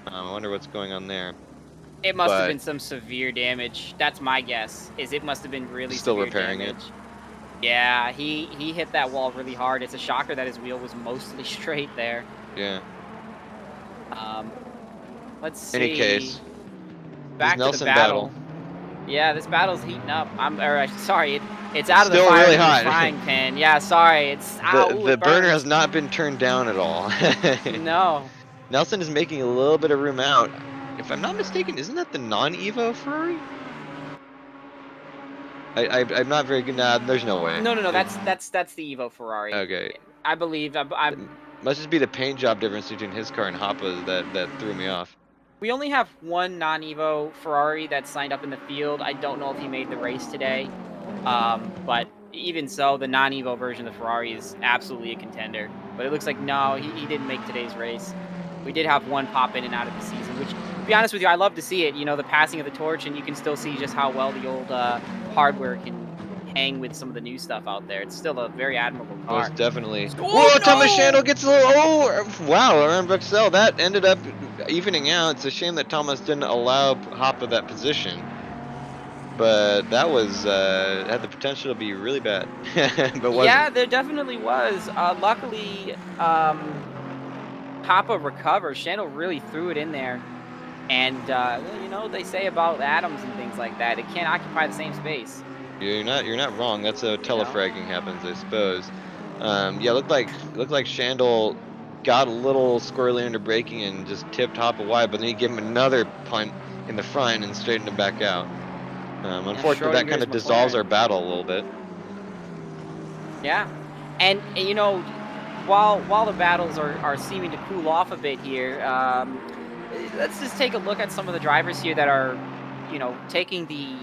I wonder what's going on there. It must have been some severe damage. That's my guess. It must have been really still severe repairing damage. Yeah, he hit that wall really hard. It's a shocker that his wheel was mostly straight there. Yeah. Um, let's Any see. case, this Back to the Nelson battle, battle. Yeah, this battle's heating up. Sorry, it's it's out of the still really firing to the hot. frying pan. Yeah, sorry. It's the ow, the it burner has burns. not been turned down at all. No. Nelson is making a little bit of room out. If I'm not mistaken, isn't that the non-Evo Ferrari? I'm not very good. Nah, there's no way. No, no, no. That's the Evo Ferrari. Okay. I believe. I Must just be the paint job difference between his car and Hoppa's that threw me off. We only have one non-Evo Ferrari that's signed up in the field. I don't know if he made the race today. But even so, the non-Evo version of the Ferrari is absolutely a contender. But it looks like no, he didn't make today's race. We did have one pop in and out of the season, which, to be honest with you, I love to see it. You know, the passing of the torch, and you can still see just how well the old hardware can hang with some of the new stuff out there. It's still a very admirable car. Most definitely. Oh Whoa, Thomas Shandel no! gets a little. Oh, wow, around Buxell. That ended up evening out. It's a shame that Thomas didn't allow Hoppa that position. But that was had the potential to be really bad, but wasn't. Yeah, there definitely was. Luckily, Papa recovered. Shandel really threw it in there. And, you know, they say about atoms and things like that, it can't occupy the same space, You're not wrong. That's how you know? telefragging happens, I suppose. Yeah, looked like Shandel got a little squirrely under braking and just tipped Hoppa wide, but then he gave him another punt in the front and straightened him back out. Yeah, Unfortunately, that kind Schrodinger's of dissolves McLaren. our battle a little bit. Yeah. And, you know, while the battles are seeming to cool off a bit here, let's just take a look at some of the drivers here that are, you know, taking the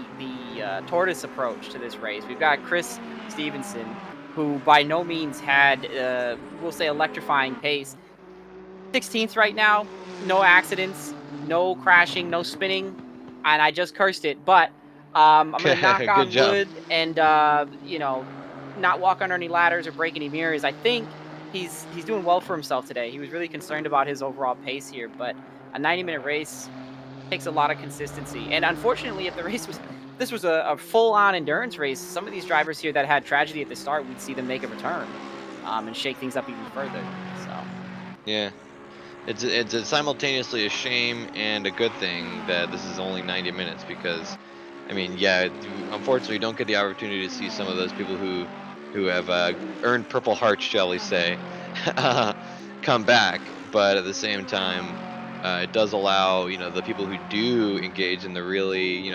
tortoise approach to this race. We've got Chris Stevenson, who by no means had, we'll say, electrifying pace. 16th right now, no accidents, no crashing, no spinning, and I just cursed it. But I'm gonna knock Good on job. wood and you know, not walk under any ladders or break any mirrors. I think he's doing well for himself today. He was really concerned about his overall pace here, but a 90-minute race takes a lot of consistency. And unfortunately, if this was a full-on endurance race, some of these drivers here that had tragedy at the start, we'd see them make a return and shake things up even further. So. Yeah. It's simultaneously a shame and a good thing that this is only 90 minutes because, I mean, yeah, unfortunately, you don't get the opportunity to see some of those people who have earned Purple Hearts, shall we say, come back. But at the same time, it does allow the people who do engage in the really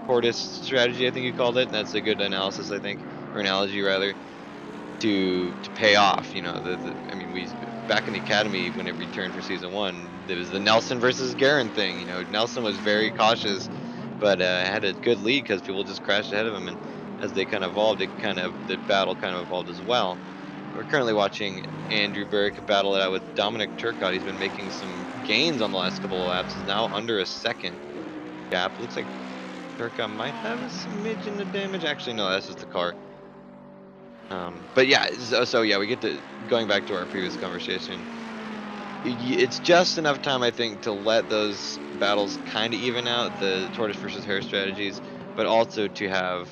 tortoise strategy, I think you called it. That's a good analysis, I think, or analogy rather, to pay off. I mean, we back in the academy when it returned for season one, there was the Nelson versus Garen thing. Nelson was very cautious, but had a good lead because people just crashed ahead of him, and as they kind of evolved, the battle kind of evolved as well. We're currently watching Andrew Berg battle it out with Dominic Turcotte. He's been making some gains on the last couple of laps. He's now under a second gap. Looks like Turcotte might have a smidgen of damage. Actually, no, that's just the car. But yeah, so yeah, we get to going back to our previous conversation. It's just enough time, I think, to let those battles kind of even out, the tortoise versus hare strategies, but also to have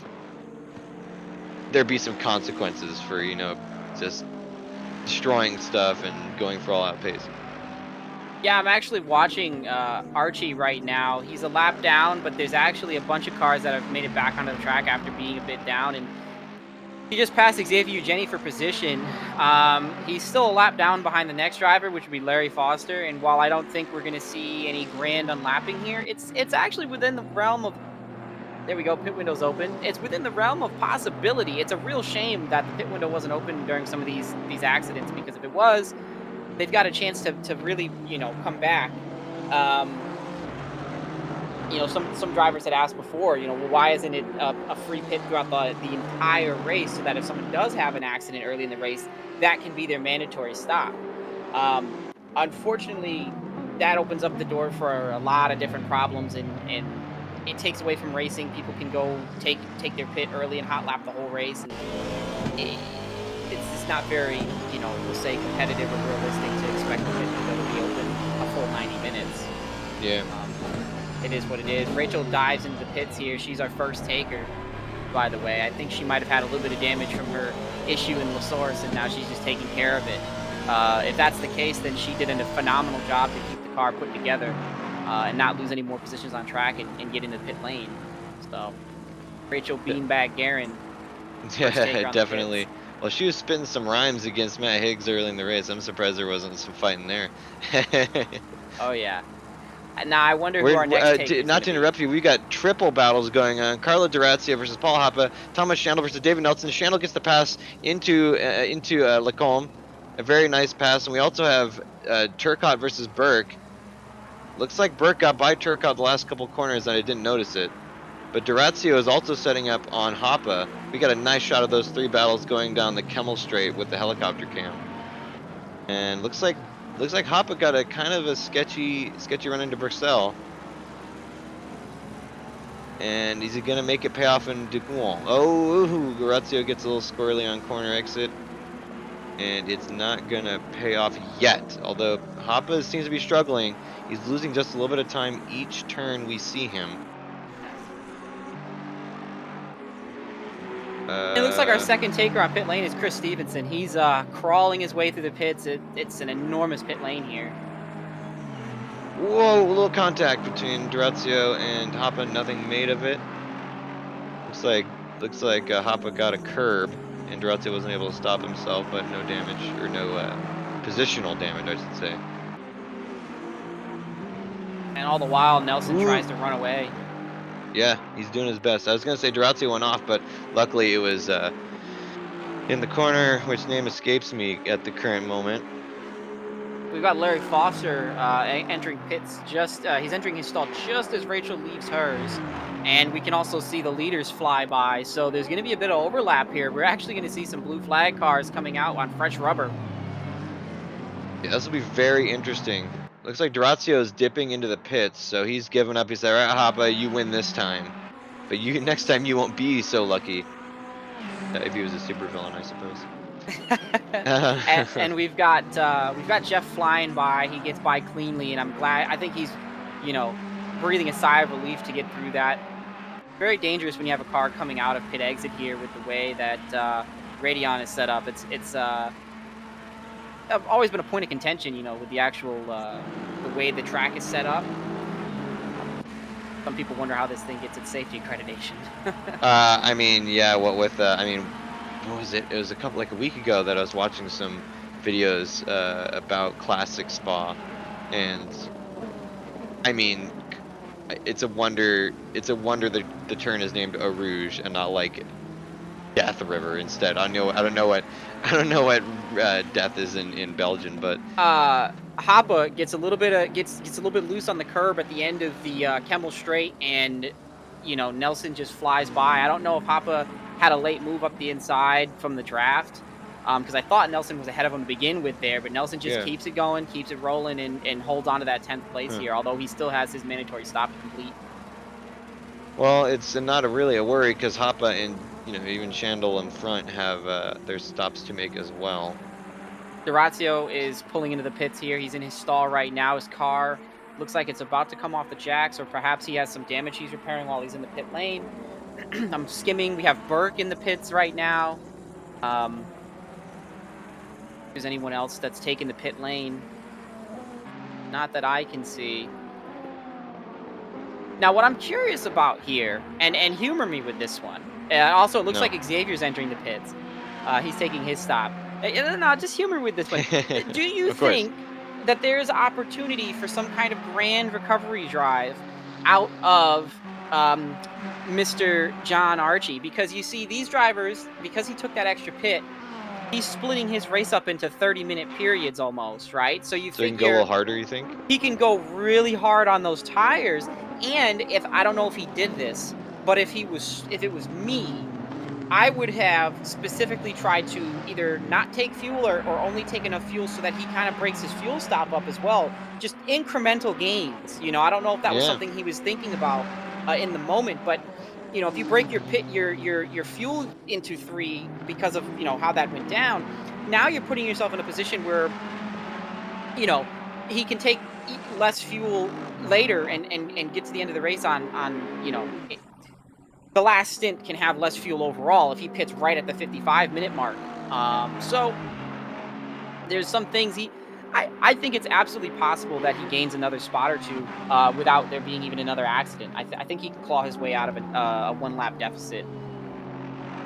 there be some consequences for just destroying stuff and going for all out pace. Yeah, I'm actually watching Archie right now. He's a lap down, but there's actually a bunch of cars that have made it back onto the track after being a bit down, and he just passed Xavier Eugeni for position. He's still a lap down behind the next driver, which would be Larry Foster. And while I don't think we're going to see any grand unlapping here, it's actually within the realm of. There we go. Pit window's open. It's within the realm of possibility. It's a real shame that the pit window wasn't open during some of these accidents, because if it was, they've got a chance to really come back. Some drivers had asked before, well, why isn't it a free pit throughout the entire race, so that if someone does have an accident early in the race, that can be their mandatory stop. Unfortunately, that opens up the door for a lot of different problems, and it takes away from racing. People can go take their pit early and hot lap the whole race, and it's just not very, we'll say, competitive or realistic to expect the pit window to be open a full 90 minutes. Yeah. It is what it is. Rachel dives into the pits here. She's our first taker. by the way. I think she might have had a little bit of damage from her issue in La Source, and now she's just taking care of it. If that's the case, then she did a phenomenal job to keep the car put together and not lose any more positions on track and get into pit lane. So, Rachel Beanbag Guerin, first Yeah, taker on the definitely. pits. Well, she was spitting some rhymes against Matt Higgs early in the race. I'm surprised there wasn't some fighting there. Oh, yeah. Now, I wonder who We're our next taker is not going to to be. interrupt you. We got triple battles going on. Carlo Durazio versus Paul Hoppa. Thomas Schandl versus David Nelson. Schandl gets the pass into Lacombe. A very nice pass. And we also have Turcotte versus Burke. Looks like Burke got by Turcotte the last couple corners, and I didn't notice it. But Durazio is also setting up on Hoppa. We got a nice shot of those 3 battles going down the Kemmel Straight with the helicopter cam. And looks like Hoppa got a kind of a sketchy run into Bruxelles. And is he gonna make it pay off in Ducoulon? Oh, Durazio gets a little squirrely on corner exit. And it's not gonna pay off yet. Although Hoppa seems to be struggling. He's losing just a little bit of time each turn we see him. It looks like our second taker on pit lane is Chris Stevenson. He's crawling his way through the pits. It's an enormous pit lane here. Whoa, a little contact between Durazio and Hoppa, nothing made of it. Looks like Hoppa got a curb, and Durazio wasn't able to stop himself, but no damage, or no positional damage, I should say. And all the while, Nelson tries to run away. Yeah, he's doing his best. I was gonna say Durazio went off, but luckily it was in the corner, which name escapes me at the current moment. We've got Larry Foster entering pits he's entering his stall just as Rachel leaves hers. And we can also see the leaders fly by. So there's going to be a bit of overlap here. We're actually going to see some blue flag cars coming out on fresh rubber. Yeah, this will be very interesting. Looks like Durazio is dipping into the pits, so he's given up. He said, "All right, Hoppa, you win this time, but you next time you won't be so lucky." If he was a supervillain, I suppose. And we've got Jeff flying by. He gets by cleanly, and I'm glad. I think he's, breathing a sigh of relief to get through that. Very dangerous when you have a car coming out of pit exit here with the way that Radeon is set up. It's always been a point of contention, with the actual the way the track is set up. Some people wonder how this thing gets its safety accreditation. I mean, yeah. What with? I mean, what was it? It was like a week ago that I was watching some videos about Classic Spa, and I mean, it's a wonder. It's a wonder that the turn is named Eau Rouge and not like Death River instead. I don't know what Death is in Belgian, but Hoppa gets a little bit loose on the curb at the end of the Kemmel Straight, and Nelson just flies by. I don't know if Hoppa had a late move up the inside from the draft, because I thought Nelson was ahead of him to begin with there, but Nelson just yeah. keeps it going, keeps it rolling, and holds on to that 10th place here. Although he still has his mandatory stop to complete. Well, it's not really a worry because Hoppa and even Schandl in front have their stops to make as well. Durazio is pulling into the pits here. He's in his stall right now. His car looks like it's about to come off the jacks, or perhaps he has some damage he's repairing while he's in the pit lane. I'm skimming. We have Burke in the pits right now. If there's anyone else that's taking the pit lane? Not that I can see. Now, what I'm curious about here, and humor me with this one. Also, it looks like Xavier's entering the pits. He's taking his stop. No, just humor with this one. Do you think that there's opportunity for some kind of grand recovery drive out of Mr. John Archie? Because you see, these drivers, because he took that extra pit, he's splitting his race up into 30-minute periods almost, right? So you So he can go a little harder, you think? He can go really hard on those tires. And I don't know if he did this, but if it was me, I would have specifically tried to either not take fuel or only take enough fuel so that he kind of breaks his fuel stop up as well. Just incremental gains. I don't know if that was something he was thinking about in the moment, but if you break your fuel into 3 because of how that went down, now you're putting yourself in a position where he can take less fuel later and get to the end of the race on the last stint can have less fuel overall if he pits right at the 55-minute mark. So there's some things I think it's absolutely possible that he gains another spot or two without there being even another accident. I think he can claw his way out of a 1 lap deficit.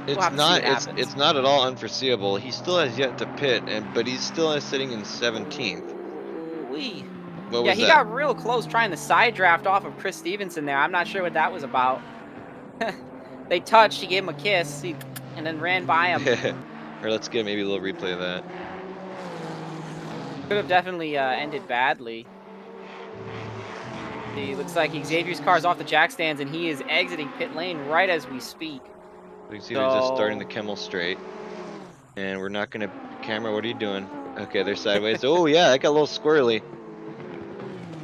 We'll have to see what happens. It's not at all unforeseeable. He still has yet to pit, but he's still sitting in 17th. Ooh-wee. What Yeah, was he that? got real close trying to side draft off of Chris Stevenson there. I'm not sure what that was about. They touched, he gave him a kiss, and then ran by him. Or let's get maybe a little replay of that. Could have definitely ended badly. He looks like Xavier's car's off the jack stands, and he is exiting pit lane right as we speak. Xavier's just starting the Kemmel straight. And we're not going to... Camera, what are you doing? Okay, they're sideways. Oh, yeah, that got a little squirrely.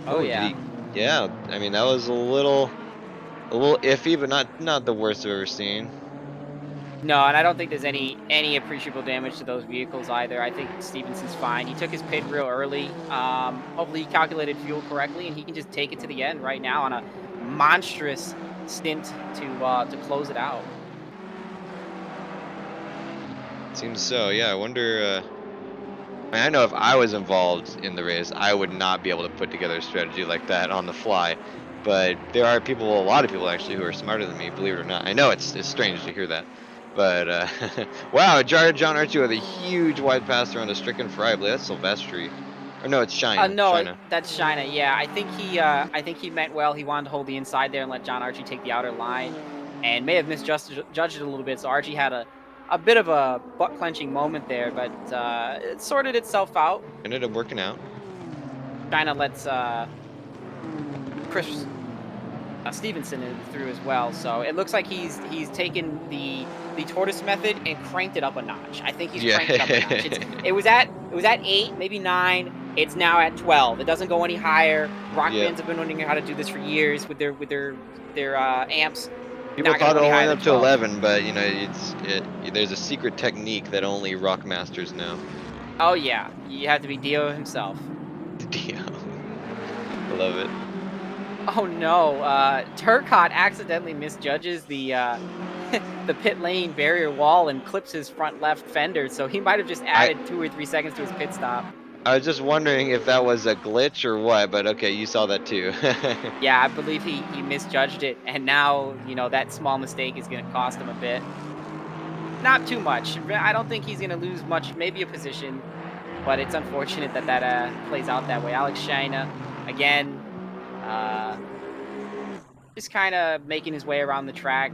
Oh, yeah. Yeah, I mean, that was a little iffy, but not the worst I've ever seen. No, and I don't think there's any appreciable damage to those vehicles either. I think Stevenson's fine. He took his pit real early. Hopefully he calculated fuel correctly, and he can just take it to the end right now on a monstrous stint to close it out. Seems so, yeah. I wonder... I mean, I know if I was involved in the race, I would not be able to put together a strategy like that on the fly. But there are people, a lot of people actually, who are smarter than me, believe it or not. I know it's strange to hear that. But, wow, John Archie with a huge wide pass around a stricken fry. I believe that's Silvestri. Or no, it's China. No, that's China. Yeah, I think he meant well. He wanted to hold the inside there and let John Archie take the outer line, and may have misjudged it a little bit. So Archie had a bit of a butt clenching moment there, but it sorted itself out. Ended up working out. China lets Chris Stevenson in through as well. So it looks like he's taken the tortoise method and cranked it up a notch. I think he's cranked it up a notch. It was at 8, maybe 9. It's now at 12. It doesn't go any higher. Rock bands have been wondering how to do this for years with their amps. People thought it only went up to 11, but you know, there's a secret technique that only rock masters know. Oh yeah, you have to be Dio himself. Dio. I love it. Oh no, Turcotte accidentally misjudges the the pit lane barrier wall and clips his front left fender, so he might have just added 2 or 3 seconds to his pit stop. I was just wondering if that was a glitch or what, but okay, you saw that too. Yeah, I believe he misjudged it, and now, you know, that small mistake is going to cost him a bit. Not too much. I don't think he's going to lose much, maybe a position, but it's unfortunate that plays out that way. Alex China, again, just kind of making his way around the track,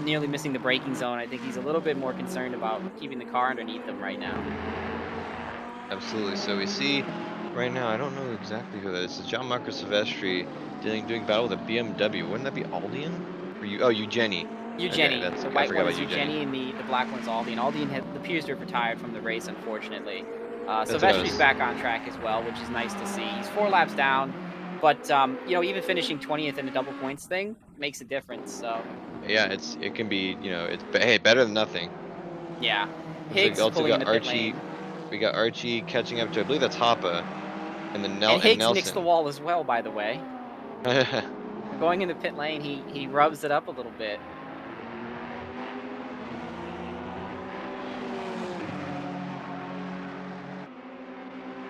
nearly missing the braking zone. I think he's a little bit more concerned about keeping the car underneath him right now. Absolutely. So we see right now, I don't know exactly who that is. It's John Marco Silvestri doing battle with a BMW. Wouldn't that be Aldian? Or Eugenie. Eugenie. Okay, the white one is Eugenie, and the black one's Aldian. Aldian appears to have retired from the race, unfortunately. Silvestri's back on track as well, which is nice to see. He's 4 laps down, but you know, even finishing 20th in the double points thing makes a difference. So yeah, it can be, you know, it's hey, better than nothing. Yeah, Higgs pulling in the pit lane. We got Archie catching up to, I believe that's Hoppa, and then Nelson. And Higgs nicks the wall as well, by the way. Going in the pit lane, he rubs it up a little bit.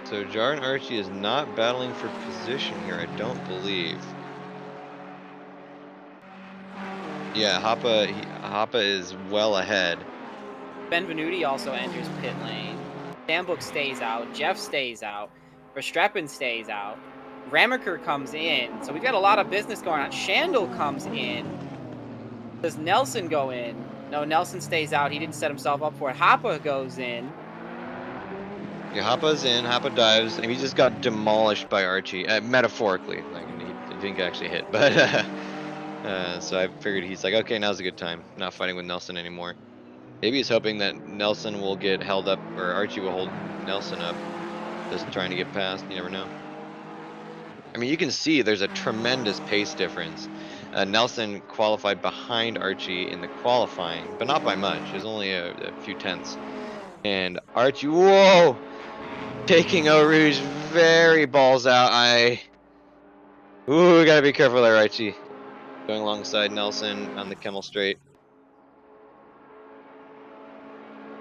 So Jarn Archie is not battling for position here, I don't believe. Yeah, Hoppa is well ahead. Benvenuti also enters pit lane. Sandbook stays out. Jeff stays out. Verstappen stays out. Ramaker comes in. So we've got a lot of business going on. Shandel comes in. Does Nelson go in? No, Nelson stays out. He didn't set himself up for it. Hoppa goes in. Yeah, Hoppa's in. Hoppa dives, and he just got demolished by Archie, metaphorically. Like, he didn't get actually hit, but so I figured he's like, okay, now's a good time. Not fighting with Nelson anymore. Maybe he's hoping that Nelson will get held up, or Archie will hold Nelson up, just trying to get past. You never know. I mean, you can see there's a tremendous pace difference. Nelson qualified behind Archie in the qualifying, but not by much. There's only a few tenths. And Archie, whoa! Taking Eau Rouge very balls out. Ooh, we gotta be careful there, Archie. going alongside Nelson on the Kemmel Straight.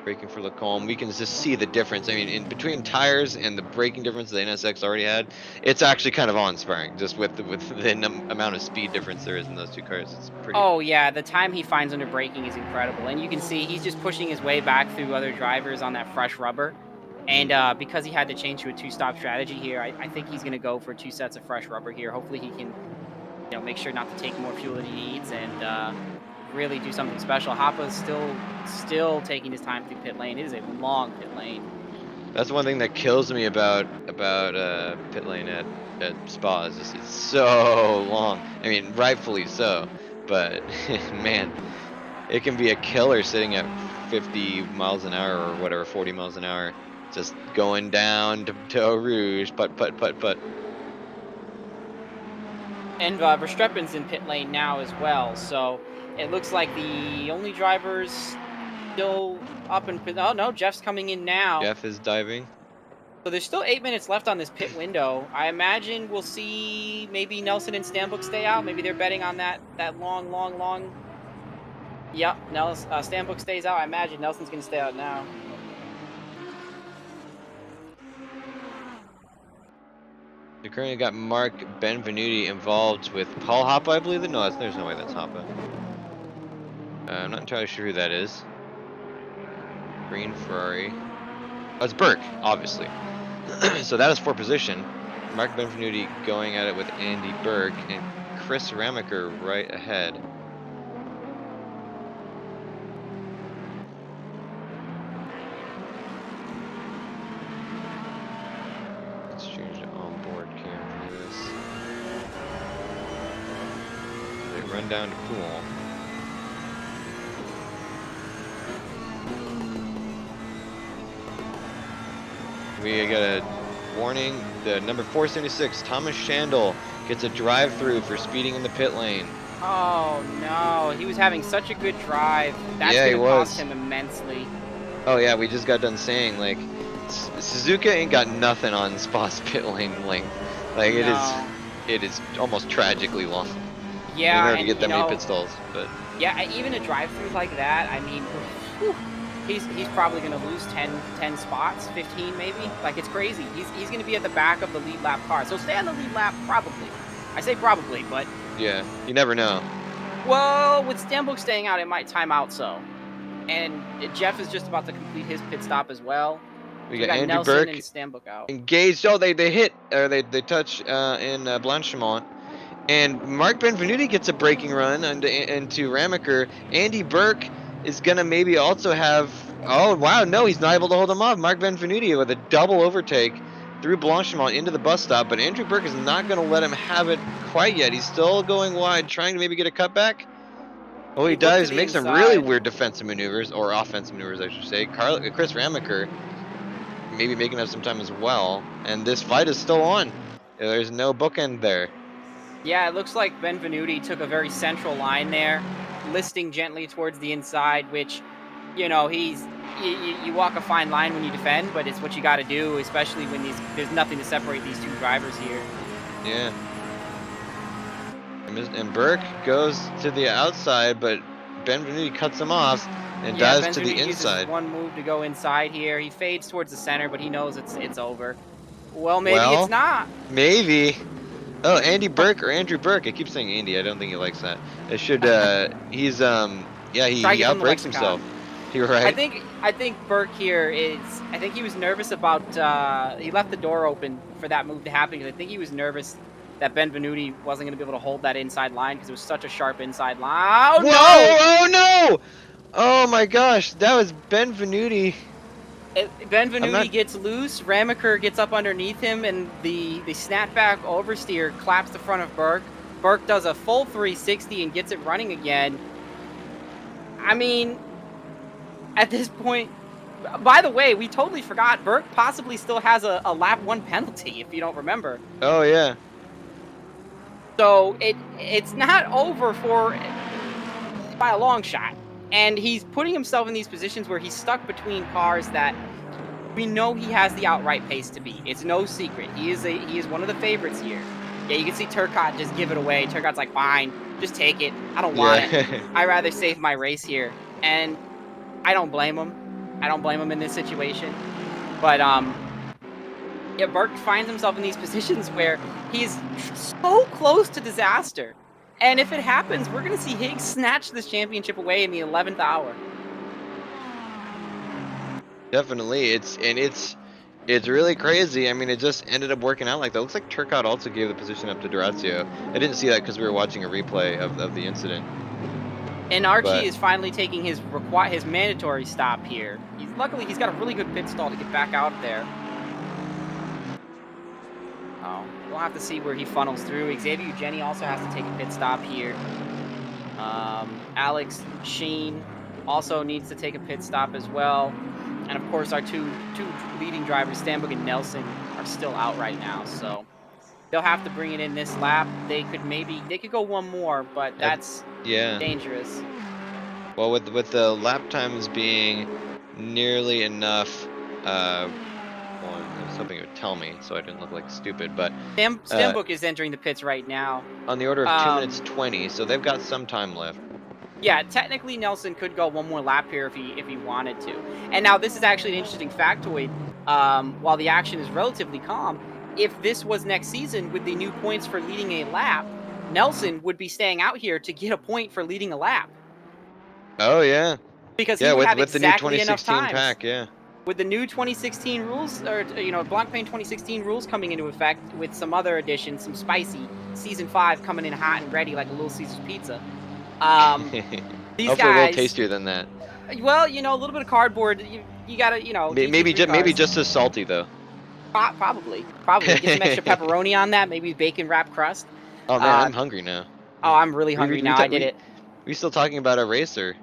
Braking for Lacombe. We can just see the difference. I mean, in between tires and the braking difference the NSX already had, it's actually kind of awe-inspiring, just with the amount of speed difference there is in those two cars. It's pretty. Oh yeah, the time he finds under braking is incredible, and you can see he's just pushing his way back through other drivers on that fresh rubber. And because he had to change to a two-stop strategy here, I think he's going to go for 2 sets of fresh rubber here. Hopefully he can, make sure not to take more fuel than he needs and really do something special. Hoppa's still taking his time through pit lane. It is a long pit lane. That's one thing that kills me about pit lane at Spa is just it's so long. I mean, rightfully so, but man, it can be a killer sitting at 50 miles an hour or whatever, 40 miles an hour, just going down to Eau Rouge, putt. And Verstappen's in pit lane now as well, so it looks like the only drivers still up in pit. Oh no, Jeff's coming in now. Jeff is diving. So there's still 8 minutes left on this pit window. I imagine we'll see maybe Nelson and Stanbook stay out. Maybe they're betting on that long. Yep, Stanbook stays out. I imagine Nelson's going to stay out now. We currently got Mark Benvenuti involved with Paul Hoppa, I believe. No, there's no way that's Hoppa. I'm not entirely sure who that is. Green Ferrari. Oh, it's Burke, obviously. So that is for position. Mark Benvenuti going at it with Andy Burke and Chris Ramaker right ahead. Let's change the onboard cam for this. They run down to pool. We got a warning. The number 476, Thomas Shandel, gets a drive-through for speeding in the pit lane. Oh no, he was having such a good drive. That's going to cost him immensely. Oh yeah, we just got done saying, like, Suzuka ain't got nothing on Spa's pit lane length. Like, it is almost tragically long. Yeah, in order to get that many pit stalls. But yeah, even a drive-through like that, I mean, whew, he's probably going to lose 10 spots, 15 maybe. Like, it's crazy. He's going to be at the back of the lead lap car. So stay on the lead lap, probably. I say probably, but yeah, you never know. Well, with Stanbook staying out, it might time out so. And Jeff is just about to complete his pit stop as well. We got Andy Nelson Burke and Stanbook out. engaged. Oh, they hit, or they touch in Blanchimont. And Mark Benvenuti gets a braking run into Ramaker. Andy Burke is going to maybe also have... Oh, wow, no, he's not able to hold him off. Mark Benvenuti with a double overtake through Blanchimont into the bus stop, but Andrew Burke is not going to let him have it quite yet. He's still going wide, trying to maybe get a cutback. Oh, he does. Makes some really weird defensive maneuvers, or offensive maneuvers, I should say. Chris Ramaker maybe making up some time as well. And this fight is still on. There's no bookend there. Yeah, it looks like Benvenuti took a very central line there, listing gently towards the inside, which, you know, you walk a fine line when you defend, but it's what you got to do, especially when there's nothing to separate these two drivers here. Yeah. And Burke goes to the outside, but Benvenuti cuts him off and dives to the inside. Uses one move to go inside here. He fades towards the center, but he knows it's over. Well, maybe it's not. Maybe. Oh, Andy Burke or Andrew Burke. I keep saying Andy. I don't think he likes that. It should. He's yeah. He outbrakes himself. You're right. I think Burke here is. I think he was nervous about. He left the door open for that move to happen because I think he was nervous that Benvenuti wasn't going to be able to hold that inside line because it was such a sharp inside line. Oh, whoa, no! Oh no! Oh my gosh, that was Benvenuti. Benvenuti gets loose, Ramaker gets up underneath him, and the snapback oversteer claps the front of Burke. Burke does a full 360 and gets it running again. I mean, at this point, by the way, we totally forgot, Burke possibly still has a lap 1 penalty, if you don't remember. Oh, yeah. So it's not over by a long shot. And he's putting himself in these positions where he's stuck between cars that we know he has the outright pace to beat. It's no secret. He is one of the favorites here. Yeah, you can see Turcotte just give it away. Turcotte's like, fine, just take it. I don't want it. I'd rather save my race here. And I don't blame him. I don't blame him in this situation. But yeah, Burke finds himself in these positions where he's so close to disaster. And if it happens, we're going to see Higgs snatch this championship away in the 11th hour. Definitely, it's really crazy. I mean, it just ended up working out like that. Looks like Turcotte also gave the position up to Durazio. I didn't see that because we were watching a replay of the incident. And Archie But is finally taking his mandatory stop here. Luckily, he's got a really good pit stall to get back out there. Oh, we'll have to see where he funnels through. Xavier Eugeni also has to take a pit stop here. Alex Sheen also needs to take a pit stop as well. And of course, our two leading drivers, Stanbook and Nelson, are still out right now. So they'll have to bring it in this lap. They could go one more, but that's dangerous. Well, with the lap times being nearly enough, well, I was hoping it would tell me so I didn't look like stupid, but Stanbook is entering the pits right now. On the order of 2 minutes 20, so they've got some time left. Yeah, technically Nelson could go one more lap here if he wanted to. And now this is actually an interesting factoid. While the action is relatively calm, if this was next season with the new points for leading a lap, Nelson would be staying out here to get a point for leading a lap. Oh yeah. Because he would have with exactly the new enough 2016 times. pack, yeah. With the new 2016 rules, or Blancpain 2016 rules coming into effect, with some other additions, some spicy season 5 coming in hot and ready like a Little Caesar's pizza. These Hopefully guys, a little tastier than that. Well, a little bit of cardboard. You gotta, maybe just as salty though. Probably. Get some extra pepperoni on that. Maybe bacon wrapped crust. Oh man, I'm hungry now. Oh, I'm really hungry now. I did it. We still talking about a racer?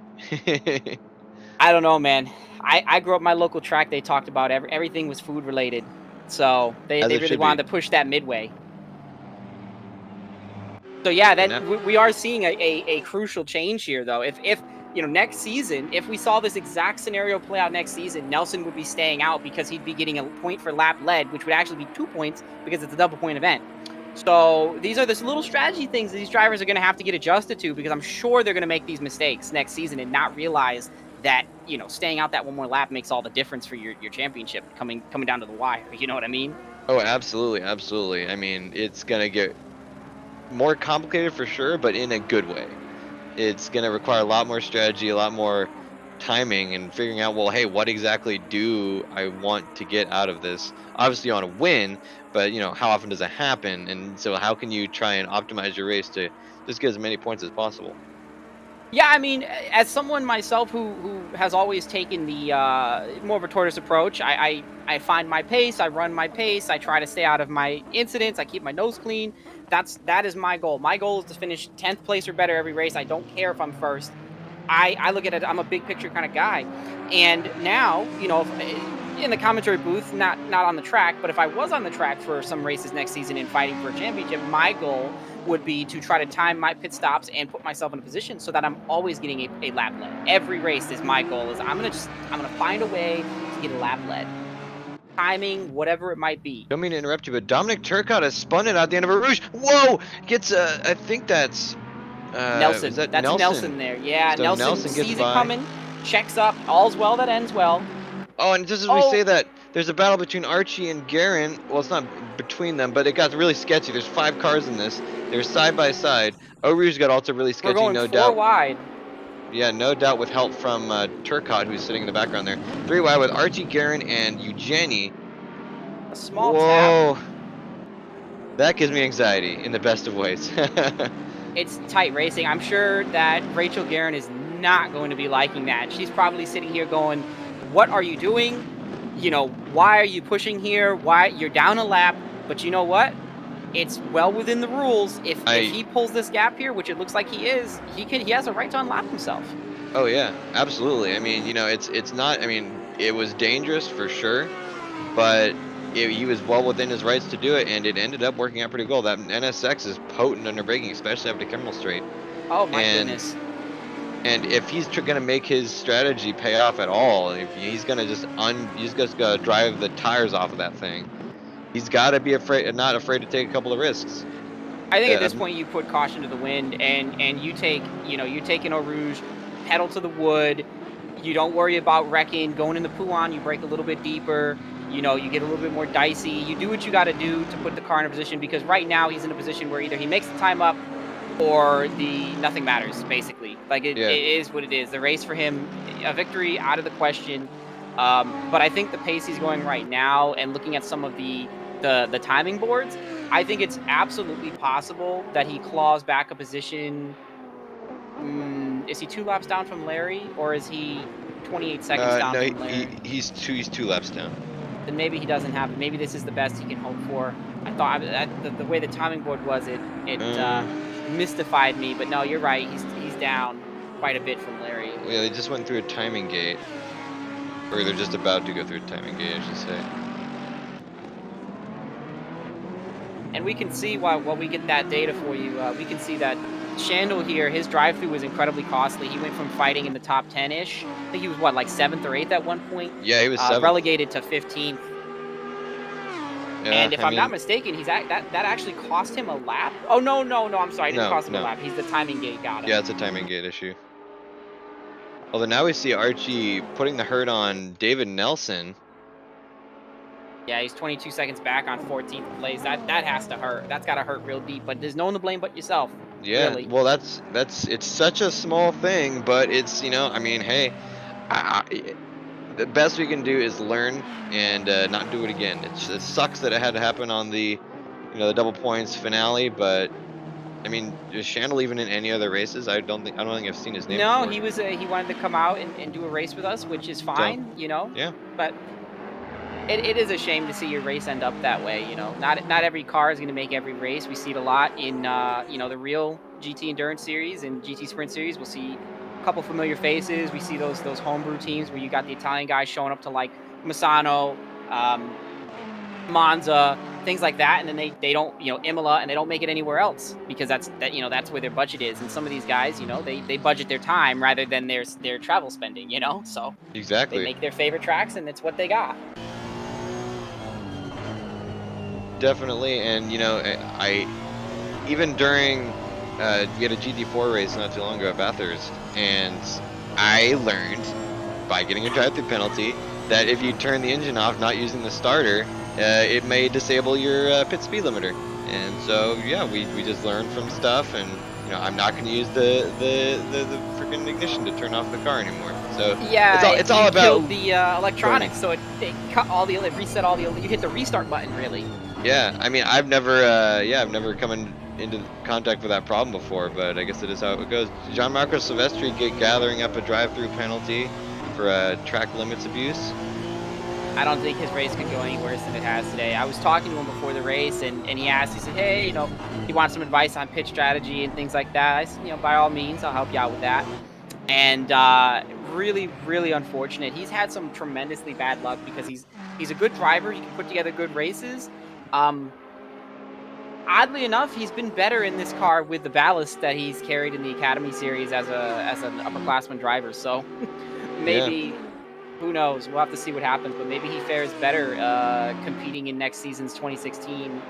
I don't know, man. I grew up my local track. They talked about everything was food related, so they really wanted to push that midway. So yeah, then we are seeing a crucial change here, though. If next season, if we saw this exact scenario play out next season, Nelson would be staying out because he'd be getting a point for lap led, which would actually be 2 points because it's a double point event. So these are this little strategy things that these drivers are going to have to get adjusted to, because I'm sure they're going to make these mistakes next season and not realize that staying out that one more lap makes all the difference for your championship coming down to the wire. You know what I mean? Oh, absolutely. I mean, it's gonna get more complicated for sure, but in a good way. It's going to require a lot more strategy, a lot more timing, and figuring out, well, hey, what exactly do I want to get out of this? Obviously you want to win, but how often does it happen? And so how can you try and optimize your race to just get as many points as possible? Yeah, I mean, as someone myself who has always taken the more of a tortoise approach, I find my pace, I run my pace, I try to stay out of my incidents, I keep my nose clean. That is my goal. My goal is to finish 10th place or better every race. I don't care if I'm first. I look at it, I'm a big picture kind of guy. And now, in the commentary booth, not on the track, but if I was on the track for some races next season and fighting for a championship, my goal would be to try to time my pit stops and put myself in a position so that I'm always getting a lap lead. Every race is my goal. Is I'm gonna find a way to get a lap lead. Timing, whatever it might be. Don't mean to interrupt you, but Dominic Turcotte has spun it at the end of a Rouge. Whoa! Gets I think that's Nelson. Is that that's Nelson there. Yeah, so Nelson sees it coming, checks up. All's well that ends well. Oh, and just as we say that, there's a battle between Archie and Garen. Well, it's not between them, but it got really sketchy. There's 5 cars in this. They're side by side. Rouge got also really sketchy, We're going no 4 doubt. wide. Yeah, no doubt with help from Turcotte, who's sitting in the background there. 3 wide with Archie, Garen, and Eugeni. A small tap. That gives me anxiety in the best of ways. It's tight racing. I'm sure that Rachel Garen is not going to be liking that. She's probably sitting here going, what are you doing? Why are you pushing here? Why? You're down a lap, but you know what? It's well within the rules. If he pulls this gap here, which it looks like he is, he has a right to unlap himself. Oh yeah, absolutely. I mean, it's not. I mean, it was dangerous for sure, but he was well within his rights to do it, and it ended up working out pretty well. That NSX is potent under braking, especially after Kimmel Straight. Oh my goodness. And if he's going to make his strategy pay off at all, if he's going to just drive the tires off of that thing, he's got to be not afraid to take a couple of risks. I think at this point you put caution to the wind, and you take, you take an Eau Rouge, pedal to the wood. You don't worry about wrecking, going in the Pouan. You break a little bit deeper. You get a little bit more dicey. You do what you got to do to put the car in a position, because right now he's in a position where either he makes the time up or the nothing matters, basically. Like it is what it is. The race for him, a victory out of the question. But I think the pace he's going right now, and looking at some of the timing boards, I think it's absolutely possible that he claws back a position. Is he 2 laps down from Larry, or is he 28 seconds down No, from Larry? he's 2 laps down. Then maybe he doesn't have it. Maybe this is the best he can hope for. I thought the way the timing board was, it mystified me. But no, you're right. He's down quite a bit from Larry. Yeah, they just went through a timing gate, or they're just about to go through a timing gate, I should say. And we can see while we get that data for you, we can see that Shandel here, his drive-through was incredibly costly. He went from fighting in the top 10-ish. I think he was like 7th or 8th at one point. Yeah, he was 7th. Relegated to 15th. Yeah, And if I'm not mistaken, that actually cost him a lap. Oh no, I'm sorry, it didn't cost him a lap. He's the timing gate got him. Yeah, it's a timing gate issue. Although now we see Archie putting the hurt on David Nelson. Yeah, he's 22 seconds back on 14th place. That has to hurt. That's got to hurt real deep. But there's no one to blame but yourself. Yeah, really. Well, it's such a small thing, but it's, I mean, hey, the best we can do is learn and not do it again. It sucks that it had to happen on the, the double points finale, but I mean, is Shandel even in any other races? I don't think I've seen his name. No, before. he wanted to come out and do a race with us, which is fine, Yeah. But it is a shame to see your race end up that way, Not every car is going to make every race. We see it a lot in the real GT Endurance Series and GT Sprint Series. We'll see a couple familiar faces. We see those homebrew teams where you got the Italian guys showing up to like Misano, Monza, things like that, and then they don't, Imola, and they don't make it anywhere else because that's where their budget is. And some of these guys, they budget their time rather than their travel spending, So Exactly. they make their favorite tracks, and it's what they got. Definitely, and I even during we had a GT4 race not too long ago at Bathurst, and I learned by getting a drive-through penalty that if you turn the engine off not using the starter, it may disable your pit speed limiter. And so yeah, we just learned from stuff, and I'm not going to use the freaking ignition to turn off the car anymore. So yeah, it's all about killed the electronics, so it cut all the reset all the. You hit the restart button, really. Yeah, I mean, I've never come into contact with that problem before, but I guess it is how it goes. Gianmarco Silvestri gathering up a drive-through penalty for track limits abuse. I don't think his race could go any worse than it has today. I was talking to him before the race, and he said, hey, he wants some advice on pitch strategy and things like that. I said, by all means, I'll help you out with that. And really, really unfortunate. He's had some tremendously bad luck because he's a good driver. He can put together good races. Oddly enough, he's been better in this car with the ballast that he's carried in the Academy Series as an upperclassman driver. So maybe, who knows? We'll have to see what happens. But maybe he fares better competing in next season's 2016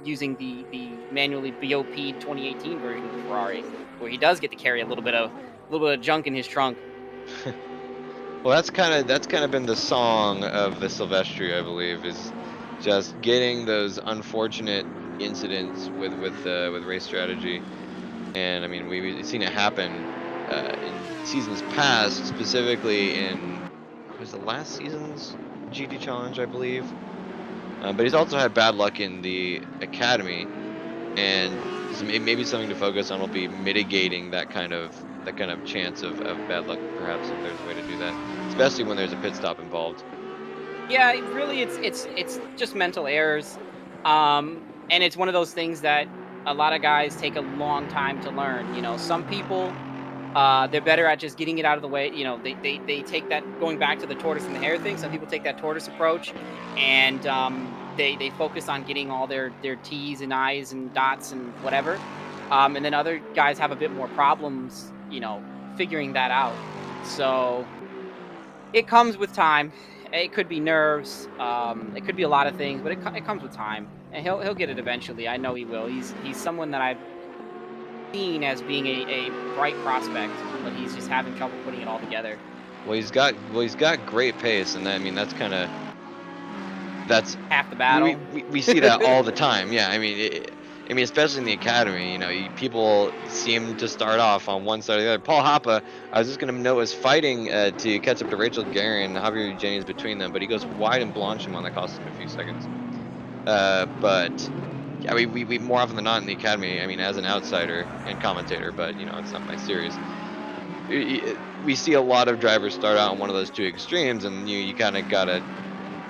using the manually BOP 2018 version of the Ferrari, where he does get to carry a little bit of junk in his trunk. Well, that's kind of been the song of the Silvestri, I believe, is just getting those unfortunate incidents with race strategy. And I mean, we've seen it happen in seasons past, specifically in was the last season's GT Challenge, I believe. But he's also had bad luck in the Academy, and so maybe something to focus on will be mitigating that kind of chance of bad luck, perhaps, if there's a way to do that, especially when there's a pit stop involved. Yeah, really, it's just mental errors, and it's one of those things that a lot of guys take a long time to learn. Some people, they're better at just getting it out of the way. They take that, going back to the tortoise and the hare thing. Some people take that tortoise approach, and they focus on getting all their T's and I's and dots and whatever. And then other guys have a bit more problems, figuring that out. So it comes with time. It could be nerves. It could be a lot of things, but it comes with time. And he'll get it eventually. I know he will. He's someone that I've seen as being a bright prospect, but he's just having trouble putting it all together. Well, he's got great pace, and I mean that's Half the we, battle. we we see that all the time. Yeah, I mean, especially in the academy, people seem to start off on one side or the other. Paul Hoppe, I was just going to note, was fighting to catch up to Rachel Gary and Javier Eugenides between them, but he goes wide and Blanchimont. That cost him a few seconds. But yeah, we more often than not in the academy. I mean, as an outsider and commentator, but it's not my series. We see a lot of drivers start out on one of those two extremes, and you kind of gotta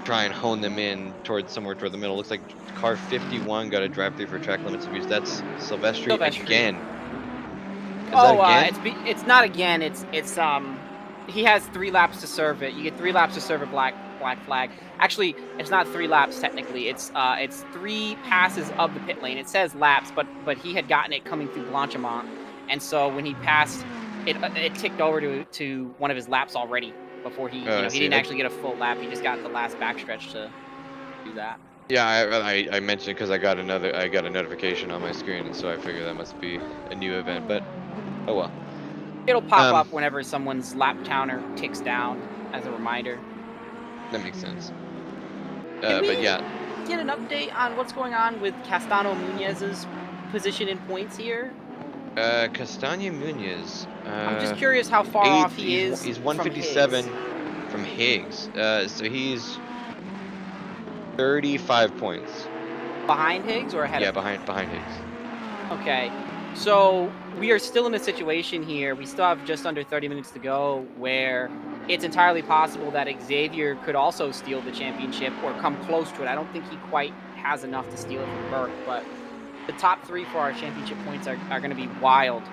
try and hone them in towards somewhere toward the middle. Looks like car 51 got a drive through for track limits abuse. That's Silvestri Silvestri. again. Is that Oh, again? it's not again. It's he has 3 laps to serve it. You get 3 laps to serve a black flag. Actually, it's not 3 laps technically. It's 3 passes of the pit lane. It says laps, but he had gotten it coming through Blanchimont, and so when he passed, it ticked over to one of his laps already before he Oh, I he see. didn't actually get a full lap. He just got the last backstretch to do that. Yeah, I mentioned because I got a notification on my screen, and so I figured that must be a new event. But oh well. It'll pop Um, up whenever someone's lap counter ticks down as a reminder. that makes sense. Can But we yeah, get an update on what's going on with Castano Munez's position in points here? Castagna Munoz, I'm just curious how far off he is he's from Higgs. 157 from Higgs. So he's 35 points. Behind Higgs or ahead Yeah, of him? behind Higgs. Okay. So we are still in a situation here. We still have just under 30 minutes to go where it's entirely possible that Xavier could also steal the championship or come close to it. I don't think he quite has enough to steal it from Burke, but the top 3 for our championship points are going to be wild.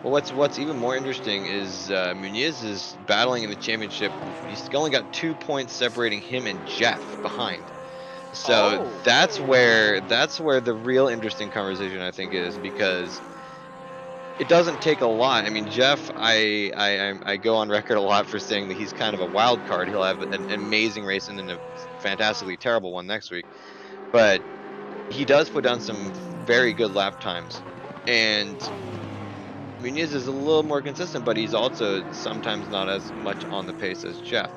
Well, what's even more interesting is Muniz is battling in the championship. He's only got 2 points separating him and Jeff behind. So Oh. that's where the real interesting conversation I think is, because it doesn't take a lot. I mean, Jeff, I go on record a lot for saying that he's kind of a wild card. He'll have an amazing race and then a fantastically terrible one next week. But he does put down some very good lap times, and Muniz is a little more consistent, but he's also sometimes not as much on the pace as Jeff.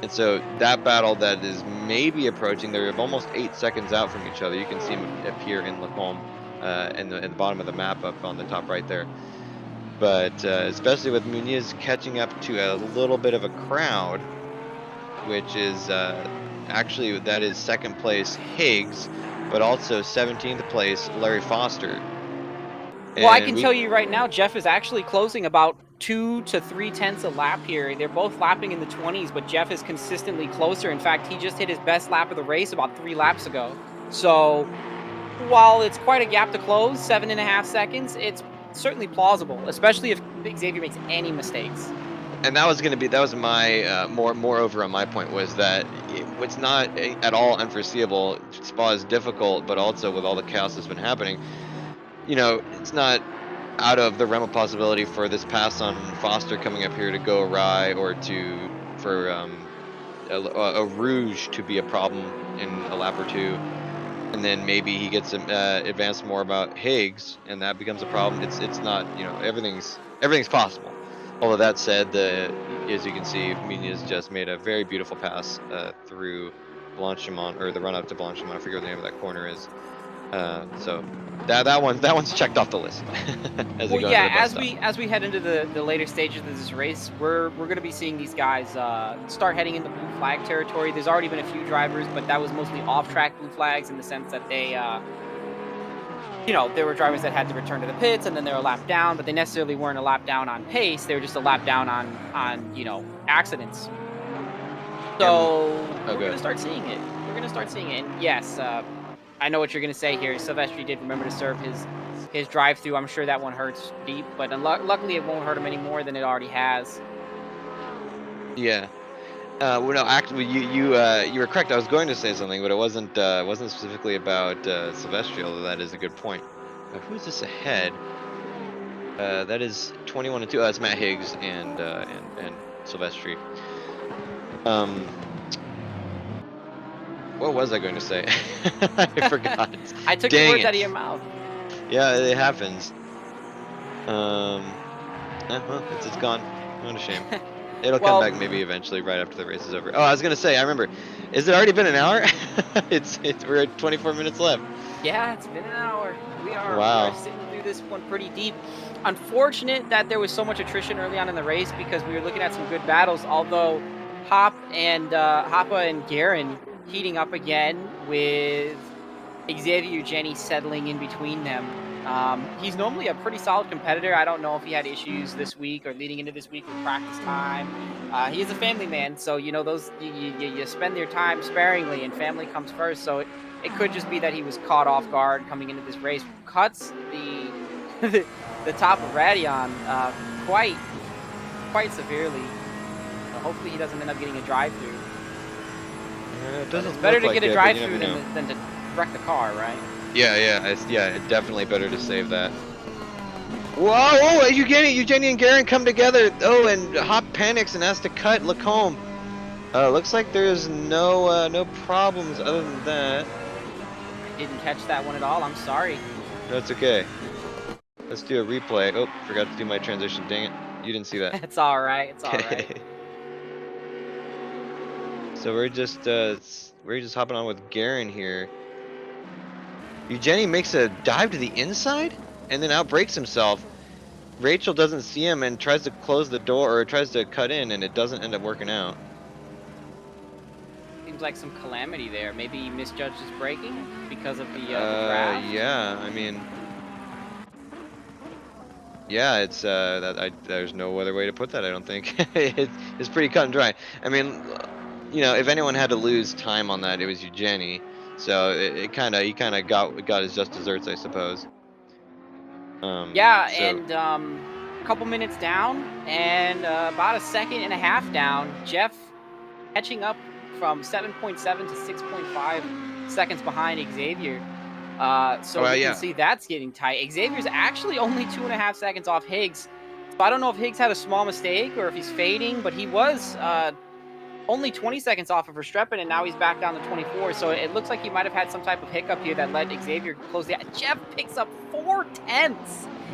And so that battle that is maybe approaching, they're almost 8 seconds out from each other. You can see him appear in Lacombe, in the bottom of the map up on the top right there. But especially with Muniz catching up to a little bit of a crowd, which is actually, that is second place Higgs, but also 17th place Larry Foster. Well, I And can we tell you right now, Jeff is actually closing about 2 to 3 tenths a lap here. They're both lapping in the 20s, but Jeff is consistently closer. In fact, he just hit his best lap of the race about 3 laps ago. So while it's quite a gap to close, 7.5 seconds, it's certainly plausible, especially if Xavier makes any mistakes. and that was my moreover on my point, was that it's not at all unforeseeable. Spa is difficult, but also with all the chaos that's been happening, it's not out of the realm of possibility for this pass on Foster coming up here to go awry, or for a rouge to be a problem in a lap or two, and then maybe he gets advanced more about Higgs, and that becomes a problem. It's not, everything's possible. Although that said, as you can see, Muniz just made a very beautiful pass through Blanchimont, or the run up to Blanchimont. I forget what the name of that corner is. So that one's checked off the list as we Well, go into yeah, the bus stop. as we head into the later stages of this race, we're going to be seeing these guys start heading into blue flag territory. There's already been a few drivers, but that was mostly off-track blue flags in the sense that they, there were drivers that had to return to the pits and then they were a lap down, but they necessarily weren't a lap down on pace. They were just a lap down on accidents. And So oh, we're going to good. start seeing it. We're going to start seeing it. And yes, I know what you're going to say here. Silvestri did remember to serve his drive through. I'm sure that one hurts deep, but luckily it won't hurt him any more than it already has. Yeah. Well, no, actually, you were correct. I was going to say something, but it wasn't specifically about Silvestri, although that is a good point. Who's this ahead? That is 21 and 2. That's Matt Higgs and Silvestri. Um, What was I going to say? I forgot. I took the Dang words it. out of your mouth. Yeah, it happens. Well, it's gone. What a shame. It'll come Well, back maybe eventually right after the race is over. Oh, I was gonna say, I remember. Is it already been an hour? We're at 24 minutes left. yeah, it's been an hour. We are Wow. sitting through this one pretty deep. Unfortunate that there was so much attrition early on in the race because we were looking at some good battles. Although Hoppa and Garen heating up again with Xavier Jenny settling in between them. He's normally a pretty solid competitor. I don't know if he had issues this week or leading into this week with practice time. He is a family man, so you know those you spend your time sparingly, and family comes first. So it could just be that he was caught off guard coming into this race. Cuts the the top of Radion quite severely. So hopefully he doesn't end up getting a drive-through. It But it's doesn't better look to like get a it, but you never drive-through know. than to wreck the car, right? Yeah, definitely better to save that. Whoa, oh, Eugenie and Garen come together. Oh, and Hop panics and has to cut Lacombe. Looks like there's no problems other than that. I didn't catch that one at all. I'm sorry. No, it's okay. Let's do a replay. Oh, forgot to do my transition. Dang it. You didn't see that. It's all right. It's all right. So we're just hopping on with Garen here. Eugenie makes a dive to the inside and then outbrakes himself. Rachel doesn't see him and tries to close the door or tries to cut in, and it doesn't end up working out. Seems like some calamity there. Maybe he misjudged his braking because of the draft. Yeah, I mean, yeah, it's there's no other way to put that. I don't think it's pretty cut and dry. I mean, you know, if anyone had to lose time on that, it was Eugenie. So he kind of got his just desserts, I suppose. Yeah, So and a couple minutes down and about a second and a half down. Jeff catching up from 7.7 to 6.5 seconds behind Xavier. So we can yeah, see that's getting tight. Xavier's actually only 2.5 seconds off Higgs. So I don't know if Higgs had a small mistake or if he's fading, but he was only 20 seconds off of Verstappen, and now he's back down to 24. So it looks like he might have had some type of hiccup here that led Xavier close the. Jeff picks up 4/10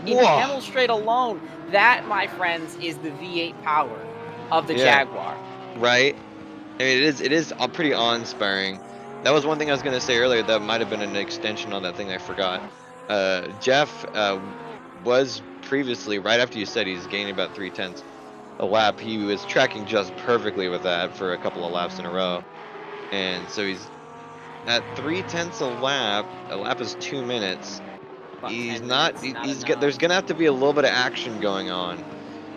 in whoa, Camel Straight alone. That, my friends, is the V8 power of the yeah, Jaguar. right. I mean, it is pretty awe-inspiring. That was one thing I was gonna say earlier. That might have been an extension on that thing I forgot. Jeff was previously, right after you said he's gaining about 3/10 a lap, he was tracking just perfectly with that for a couple of laps in a row, and so he's at 3/10 a lap. A lap is 2 minutes. About He's 10 not. minutes, not There's enough. gonna have to be a little bit of action going on in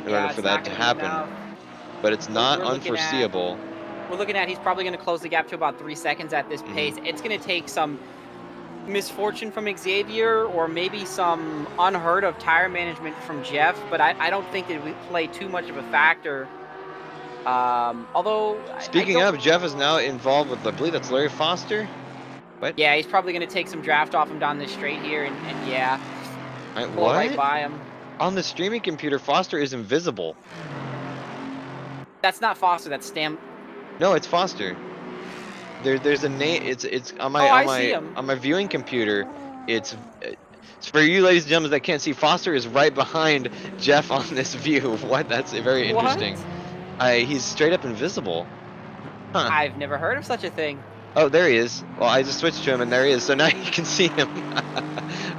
order Yeah, for it's not that to going to be happen. enough. But it's not We're looking at unforeseeable. he's probably going to close the gap to about 3 seconds at this pace. It's going to take some misfortune from Xavier or maybe some unheard of tire management from Jeff, but I don't think that we play too much of a factor. Although I Speaking don't. of, Jeff is now involved with, I believe that's Larry Foster. What? Yeah, he's probably going to take some draft off him down this straight here, and yeah, pull it right What? by him. On the streaming computer, Foster is invisible. That's not Foster. That's Stam. No, it's Foster. There's a name. It's on Oh, my I see him. viewing computer. It's for you, ladies and gentlemen, that can't see. Foster is right behind Jeff on this view. What? That's very What? interesting. He's straight up invisible. Huh. I've never heard of such a thing. Oh, there he is. Well, I just switched to him, and there he is. So now you can see him.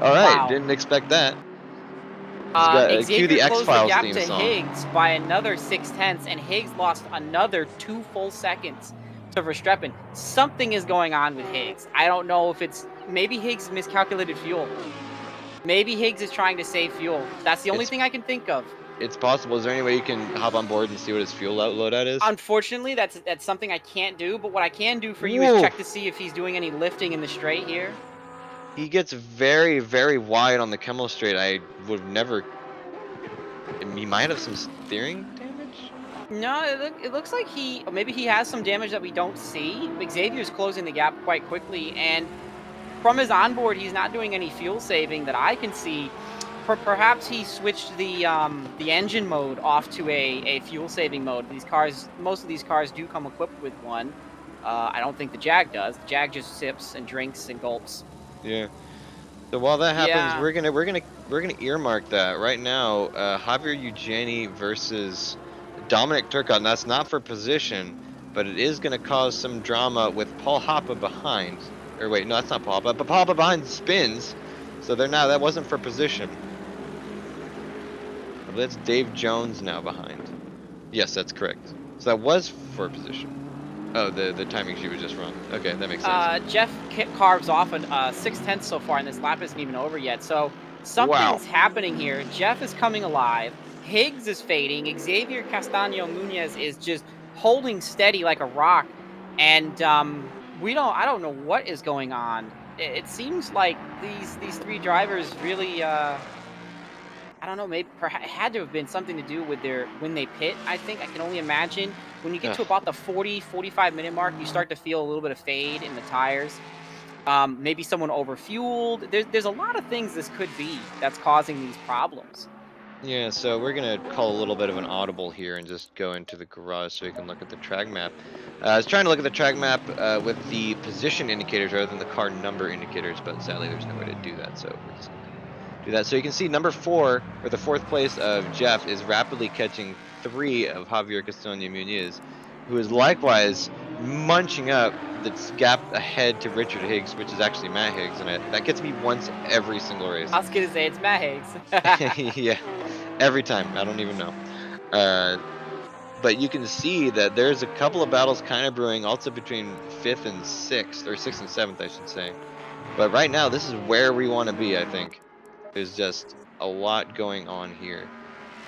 All right, Wow. didn't expect that. He's got cue Xavier the closed the X-Files gap theme to song. Higgs by another 6/10, and Higgs lost another 2 full seconds to Verstappen. Something is going on with Higgs. I don't know if it's maybe Higgs miscalculated fuel. Maybe Higgs is trying to save fuel. That's the only thing I can think of. It's possible. Is there any way you can hop on board and see what his fuel loadout is? Unfortunately, that's something I can't do. But what I can do for you is Whoa. check to see if he's doing any lifting in the straight here. He gets very, very wide on the Camel Straight. I would have never. He might have some steering damage. No, it looks like maybe he has some damage that we don't see. Xavier's closing the gap quite quickly, and from his onboard, he's not doing any fuel saving that I can see. Perhaps he switched the engine mode off to a fuel saving mode. Most of these cars do come equipped with one. I don't think the Jag does. The Jag just sips and drinks and gulps. Yeah. So while that happens, Yeah. we're gonna earmark that right now. Javier Eugeni versus Dominic Turcotte. And that's not for position, but it is gonna cause some drama with Paul Hoppe behind. Or wait, no, that's not Paul Hoppe, but Paul Hoppe behind spins. So they're now that wasn't for position. I believe that's Dave Jones now behind. Yes, that's correct. So that was for position. Oh, the timing sheet was just wrong. Okay, that makes sense. Jeff carves off a 6/10 so far, and this lap isn't even over yet. So Wow. something's happening here. Jeff is coming alive. Higgs is fading. Xavier Castaño Muñez is just holding steady like a rock. And I don't know what is going on. It seems like these three drivers really I don't know, maybe perhaps it had to have been something to do with their when they pit. I think I can only imagine when you get to Ugh. about the 40-45 minute mark, you start to feel a little bit of fade in the tires. Maybe someone overfueled. There's a lot of things this could be that's causing these problems. Yeah, so we're gonna call a little bit of an audible here and just go into the garage so we can look at the track map. I was trying to look at the track map with the position indicators rather than the car number indicators, but sadly there's no way to do that, so we're just gonna do that. So you can see number 4, or the 4th place of Jeff, is rapidly catching 3 of Javier Castaño Muñoz, who is likewise munching up the gap ahead to Richard Higgs, which is actually Matt Higgs, and that gets me once every single race. I was gonna say it's Matt Higgs. Yeah, every time. I don't even know. Uh, but you can see that there's a couple of battles kind of brewing also between 5th and 6th, or 6th and 7th, I should say. But right now, this is where we want to be, I think. There's just a lot going on here.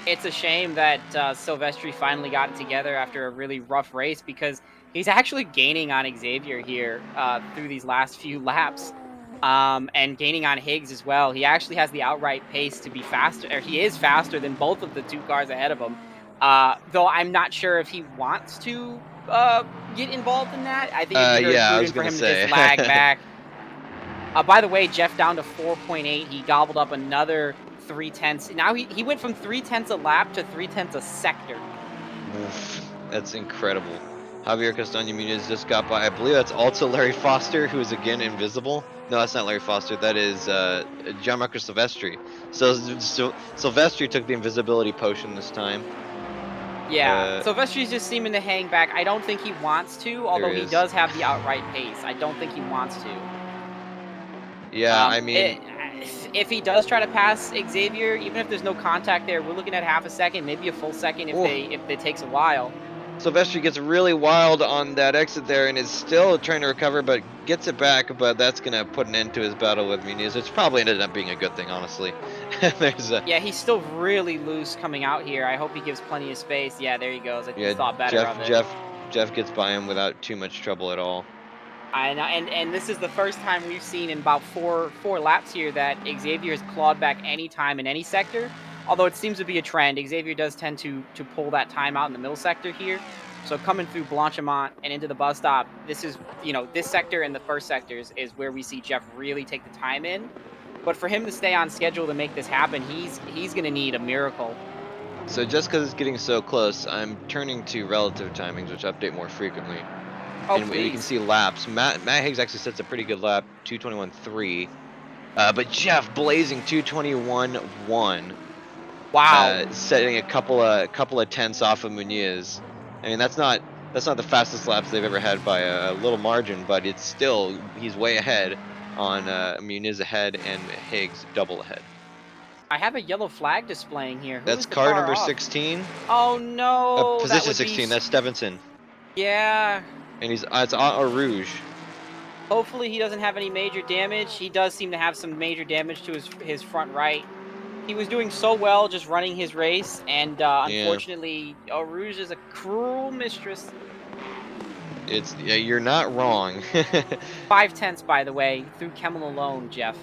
It's a shame that Silvestri finally got it together after a really rough race because he's actually gaining on Xavier here through these last few laps. And gaining on Higgs as well. He actually has the outright pace to be faster, or he is faster than both of the two cars ahead of him. Though I'm not sure if he wants to get involved in that. I think it'd be very Yeah, I was prudent for gonna him to just say. lag back. By the way, Jeff down to 4.8. He gobbled up another 3/10. Now he went from 3/10 a lap to 3/10 a sector. Oof, that's incredible. Javier Castaño Muñoz just got by. I believe that's also Larry Foster, who is again invisible. No, that's not Larry Foster. That is Gianmarco Silvestri. So Silvestri took the invisibility potion this time. Yeah, Silvestri's just seeming to hang back. I don't think he wants to, There although he he is. does have the outright pace. I don't think he wants to. Yeah, I mean, If he does try to pass Xavier, even if there's no contact there, we're looking at half a second, maybe a full second if oh, it takes a while. Silvestri gets really wild on that exit there and is still trying to recover, but gets it back. But that's gonna put an end to his battle with Munoz, which probably ended up being a good thing, honestly. There's a Yeah, he's still really loose coming out here. I hope he gives plenty of space. Yeah, there he goes. He yeah, thought better Jeff of it. Jeff Jeff gets by him without too much trouble at all. I know, and this is the first time we've seen in about four laps here that Xavier has clawed back any time in any sector. Although it seems to be a trend, Xavier does tend to pull that time out in the middle sector here. So coming through Blanchimont and into the bus stop, this is this sector and the first sectors is where we see Jeff really take the time in. But for him to stay on schedule to make this happen, he's going to need a miracle. So just because it's getting so close, I'm turning to relative timings, which update more frequently. Oh, And we can please. see laps. Matt Higgs actually sets a pretty good lap, 2:21.3. But Jeff blazing 2:21.1, Wow. setting a couple of tenths off of Munoz. I mean, that's not the fastest laps they've ever had by a little margin, but it's still he's way ahead on Munoz ahead and Higgs double ahead. I have a yellow flag displaying here. Who That's is the car car number off? 16. Oh no, that Position would be 16. That's Stevenson, yeah. and it's Eau Rouge. Hopefully he doesn't have any major damage. He does seem to have some major damage to his front right. He was doing so well just running his race, and Yeah. unfortunately, Eau Rouge is a cruel mistress. Yeah, you're not wrong. 5/10, by the way, through Kemmel alone, Jeff.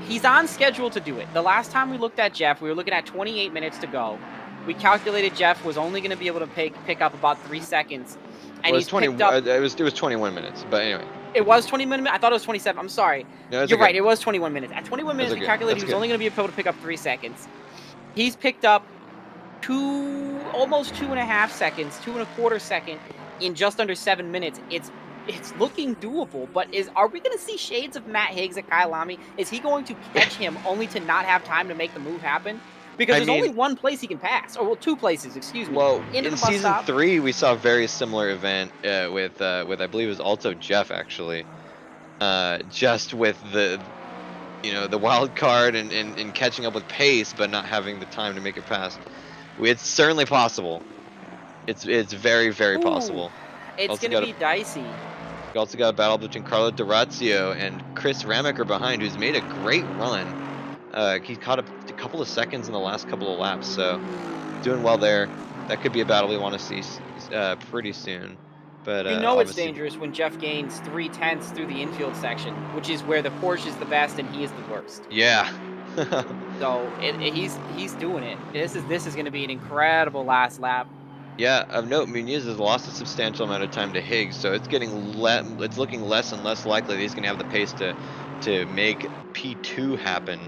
He's on schedule to do it. The last time we looked at Jeff, we were looking at 28 minutes to go. We calculated Jeff was only going to be able to pick up about 3 seconds, and Well, it's he's 20. picked up. It was 21 minutes, but anyway. It was 20 minutes. I thought it was 27. I'm sorry. No, that's You're okay. right. It was 21 minutes. At 21 That's minutes, we okay. calculated That's he was good. only going to be able to pick up 3 seconds. He's picked up almost 2.5 seconds, 2.25 seconds in just under 7 minutes. It's looking doable, but are we going to see shades of Matt Higgs at Kyle Lamy? Is he going to catch him only to not have time to make the move happen? Because I there's only mean, one place he can pass, or well, 2 places, excuse me, well, into in the bus season stop. 3, we saw a very similar event with I believe it was also Jeff actually, just with the the wild card and catching up with pace, but not having the time to make it past. It's certainly possible. It's very very Ooh, possible. it's Also going to got a be dicey. you also got a battle between Carlo Durazio and Chris Ramaker behind, who's made a great run. He caught up a couple of seconds in the last couple of laps, so doing well there. That could be a battle we want to see pretty soon. But You know it's obviously, dangerous when Jeff gains 3/10 through the infield section, which is where the Porsche is the best and he is the worst. yeah. So he's doing it. This is going to be an incredible last lap. Yeah, of note, Muniz has lost a substantial amount of time to Higgs, so it's looking less and less likely that he's going to have the pace to make P2 happen.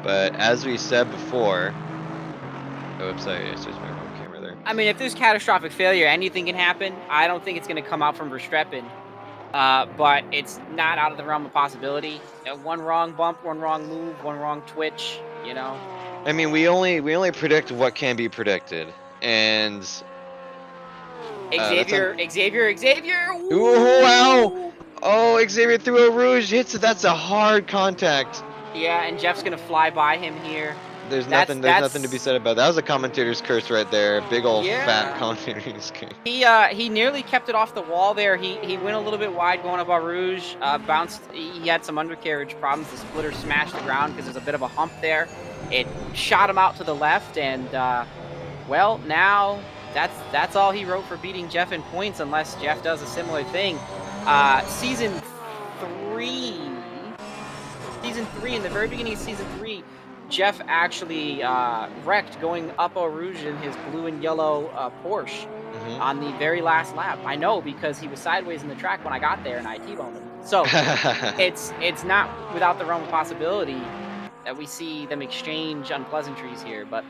But as we said before, oh, oops, I switched my wrong camera there. I mean, if there's catastrophic failure, anything can happen. I don't think it's going to come out from Verstappen, but it's not out of the realm of possibility. One wrong bump, one wrong move, one wrong twitch. I mean, we only predict what can be predicted, and that's on. Xavier. Ooh, wow! Ooh. Oh, Xavier threw a rouge hits it. That's a hard contact. Yeah, and Jeff's gonna fly by him here. There's That's nothing. There's nothing to be that's said about that. That was a commentator's curse right there. Big old fat yeah. commentator's curse. He nearly kept it off the wall there. He went a little bit wide going up Eau Rouge. Bounced. He had some undercarriage problems. The splitter smashed the ground because there's a bit of a hump there. It shot him out to the left, and well, now that's all he wrote for beating Jeff in points, unless Jeff does a similar thing. Season 3, in the very beginning of season 3, Jeff actually wrecked going up Eau Rouge in his blue and yellow Porsche on the very last lap. I know because he was sideways in the track when I got there and I T-boned him. So it's not without the realm of possibility that we see them exchange unpleasantries here, but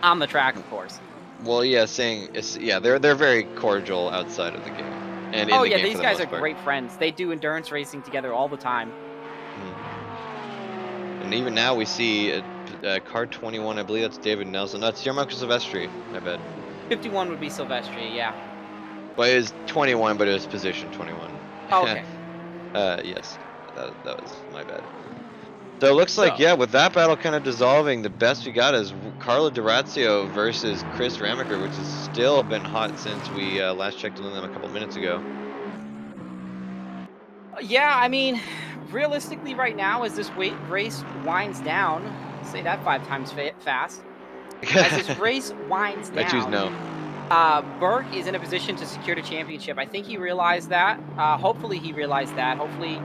on the track, of course. Well, yeah, they're very cordial outside of the game and in Oh the yeah, game for these the guys are most part. great friends. They do endurance racing together all the time. And even now we see car 21. I believe that's David Nelson. No, it's Gianmarco Silvestri. My bad. 51 would be Silvestri, yeah. Well, it was 21, but it was position 21. Oh, okay. Yes, that was my bad. So it looks like, So, yeah, with that battle kind of dissolving, the best we got is Carlo Durazio versus Chris Ramaker, which has still been hot since we last checked in on them a couple minutes ago. yeah, I mean, realistically right now, as this race winds down, say that 5 times fast, as this race winds I choose down, no. Burke is in a position to secure the championship. I think he realized that. Hopefully he realized that. Hopefully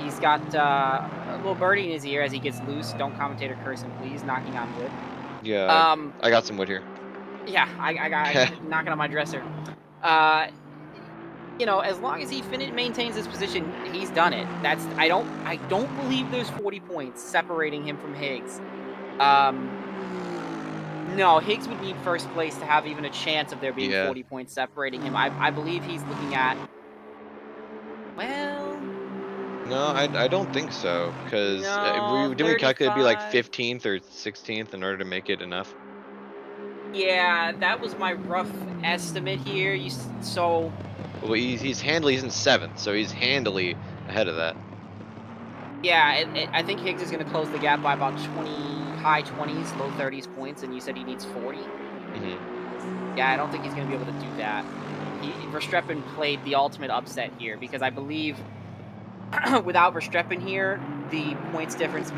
he's got a little birdie in his ear as he gets loose. Don't commentator curse him, please. Knocking on wood. Yeah, I got some wood here. Yeah, I got knocking on my dresser. As long as he maintains his position, he's done it. I don't believe there's 40 points separating him from Higgs. No, Higgs would need first place to have even a chance of there being 40 points separating him. I believe he's looking at, well, No, I don't think so, because no, didn't we calculate it'd be like 35. 15th or 16th in order to make it enough? Yeah, that was my rough estimate here. So Well, he's handily, he's in 7th, so he's handily ahead of that. yeah, I think Higgs is going to close the gap by about 20, high 20s, low 30s points, and you said he needs 40. Yeah, I don't think he's going to be able to do that. Verstappen played the ultimate upset here because I believe without Verstappen here, the points difference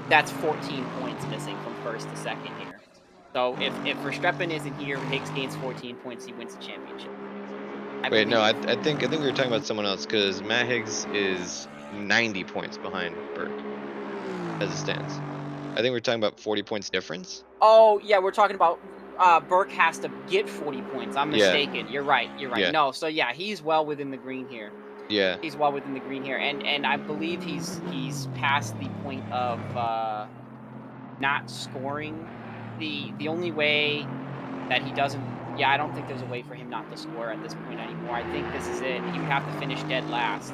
that's 14 points missing from first to second here. So if Verstappen isn't here, Higgs gains 14 points, he wins the championship. Wait, no, I think we were talking about someone else, because Matt Higgs is 90 points behind Burke as it stands. I think we're talking about 40 points difference. Oh yeah, we're talking about Burke has to get 40 points. I'm mistaken. Yeah. You're right. Yeah. No, so yeah, he's well within the green here. Yeah. He's well within the green here, and I believe he's past the point of not scoring. The only way that he doesn't, yeah, I don't think there's a way for him not to score at this point anymore. I think this is it. He would have to finish dead last,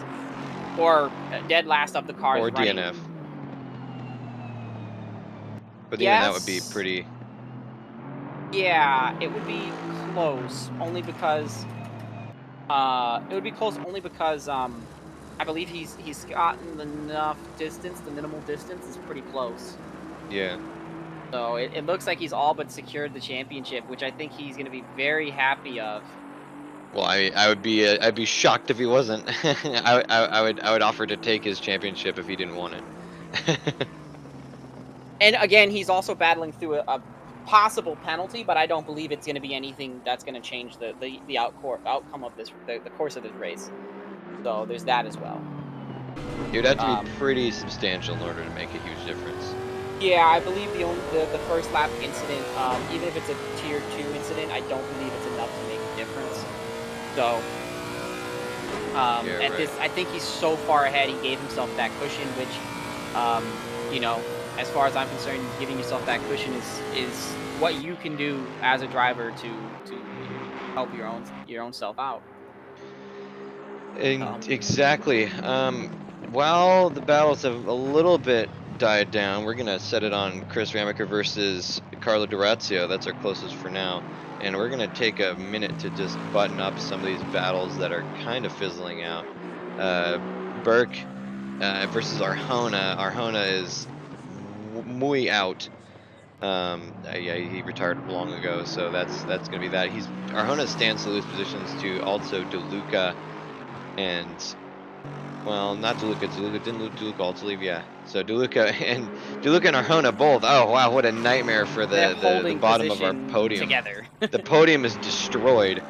or dead last of the cars Or running. DNF. But even that would be Yes. pretty. Yeah, it would be close only because I believe he's gotten enough distance. The minimal distance is pretty close. Yeah. So it looks like he's all but secured the championship, which I think he's going to be very happy of. Well, I'd be shocked if he wasn't. I would offer to take his championship if he didn't want it. And again, he's also battling through a possible penalty, but I don't believe it's going to be anything that's going to change the outcome of the course of this race. So there's that as well. It would have to be pretty substantial in order to make a huge difference. Yeah, I believe the first lap incident, even if it's a tier 2 incident, I don't believe it's enough to make a difference. So, I think he's so far ahead, he gave himself that cushion, which, you know, as far as I'm concerned, giving yourself that cushion is what you can do as a driver to help your own self out. Exactly. While the battles have a little bit died down, we're gonna set it on Chris Ramaker versus Carlo Durazio. That's our closest for now, and we're gonna take a minute to just button up some of these battles that are kind of fizzling out. Burke versus Arjona. Arjona is muy out. Yeah, he retired long ago, so that's gonna be that. Arjona stands to lose positions to also DeLuca and, well, not DeLuca. Didn't DeLuca also leave? Yeah. So DeLuca and Arjona both. Oh wow, what a nightmare for They're the holding bottom of our position podium. together. The podium is destroyed.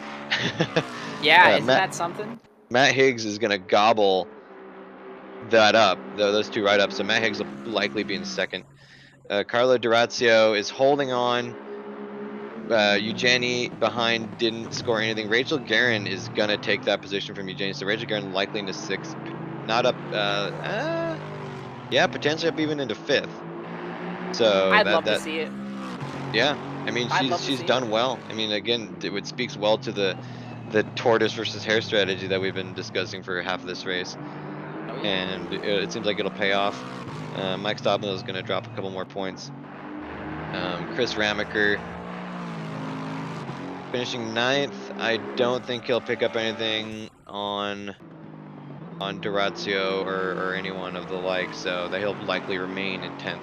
Yeah, isn't Matt that something? Higgs is gonna gobble that up. Those two right up. So Matt Higgs will likely be in second. Carlo Durazio is holding on. Eugenie behind didn't score anything. Rachel Guerin is gonna take that position from Eugenie. So Rachel Guerin likely into sixth, not up. Yeah, potentially up even into fifth. So I'd love to see it. Yeah, I mean I'd love to she's see done it. well. I mean, again, it speaks well to the tortoise versus hare strategy that we've been discussing for half of this race, Oh yeah. and it seems like it'll pay off. Mike Stobmill is going to drop a couple more points. Chris Ramaker finishing ninth. I don't think he'll pick up anything on Durazio or anyone of the like, so that he'll likely remain in 10th.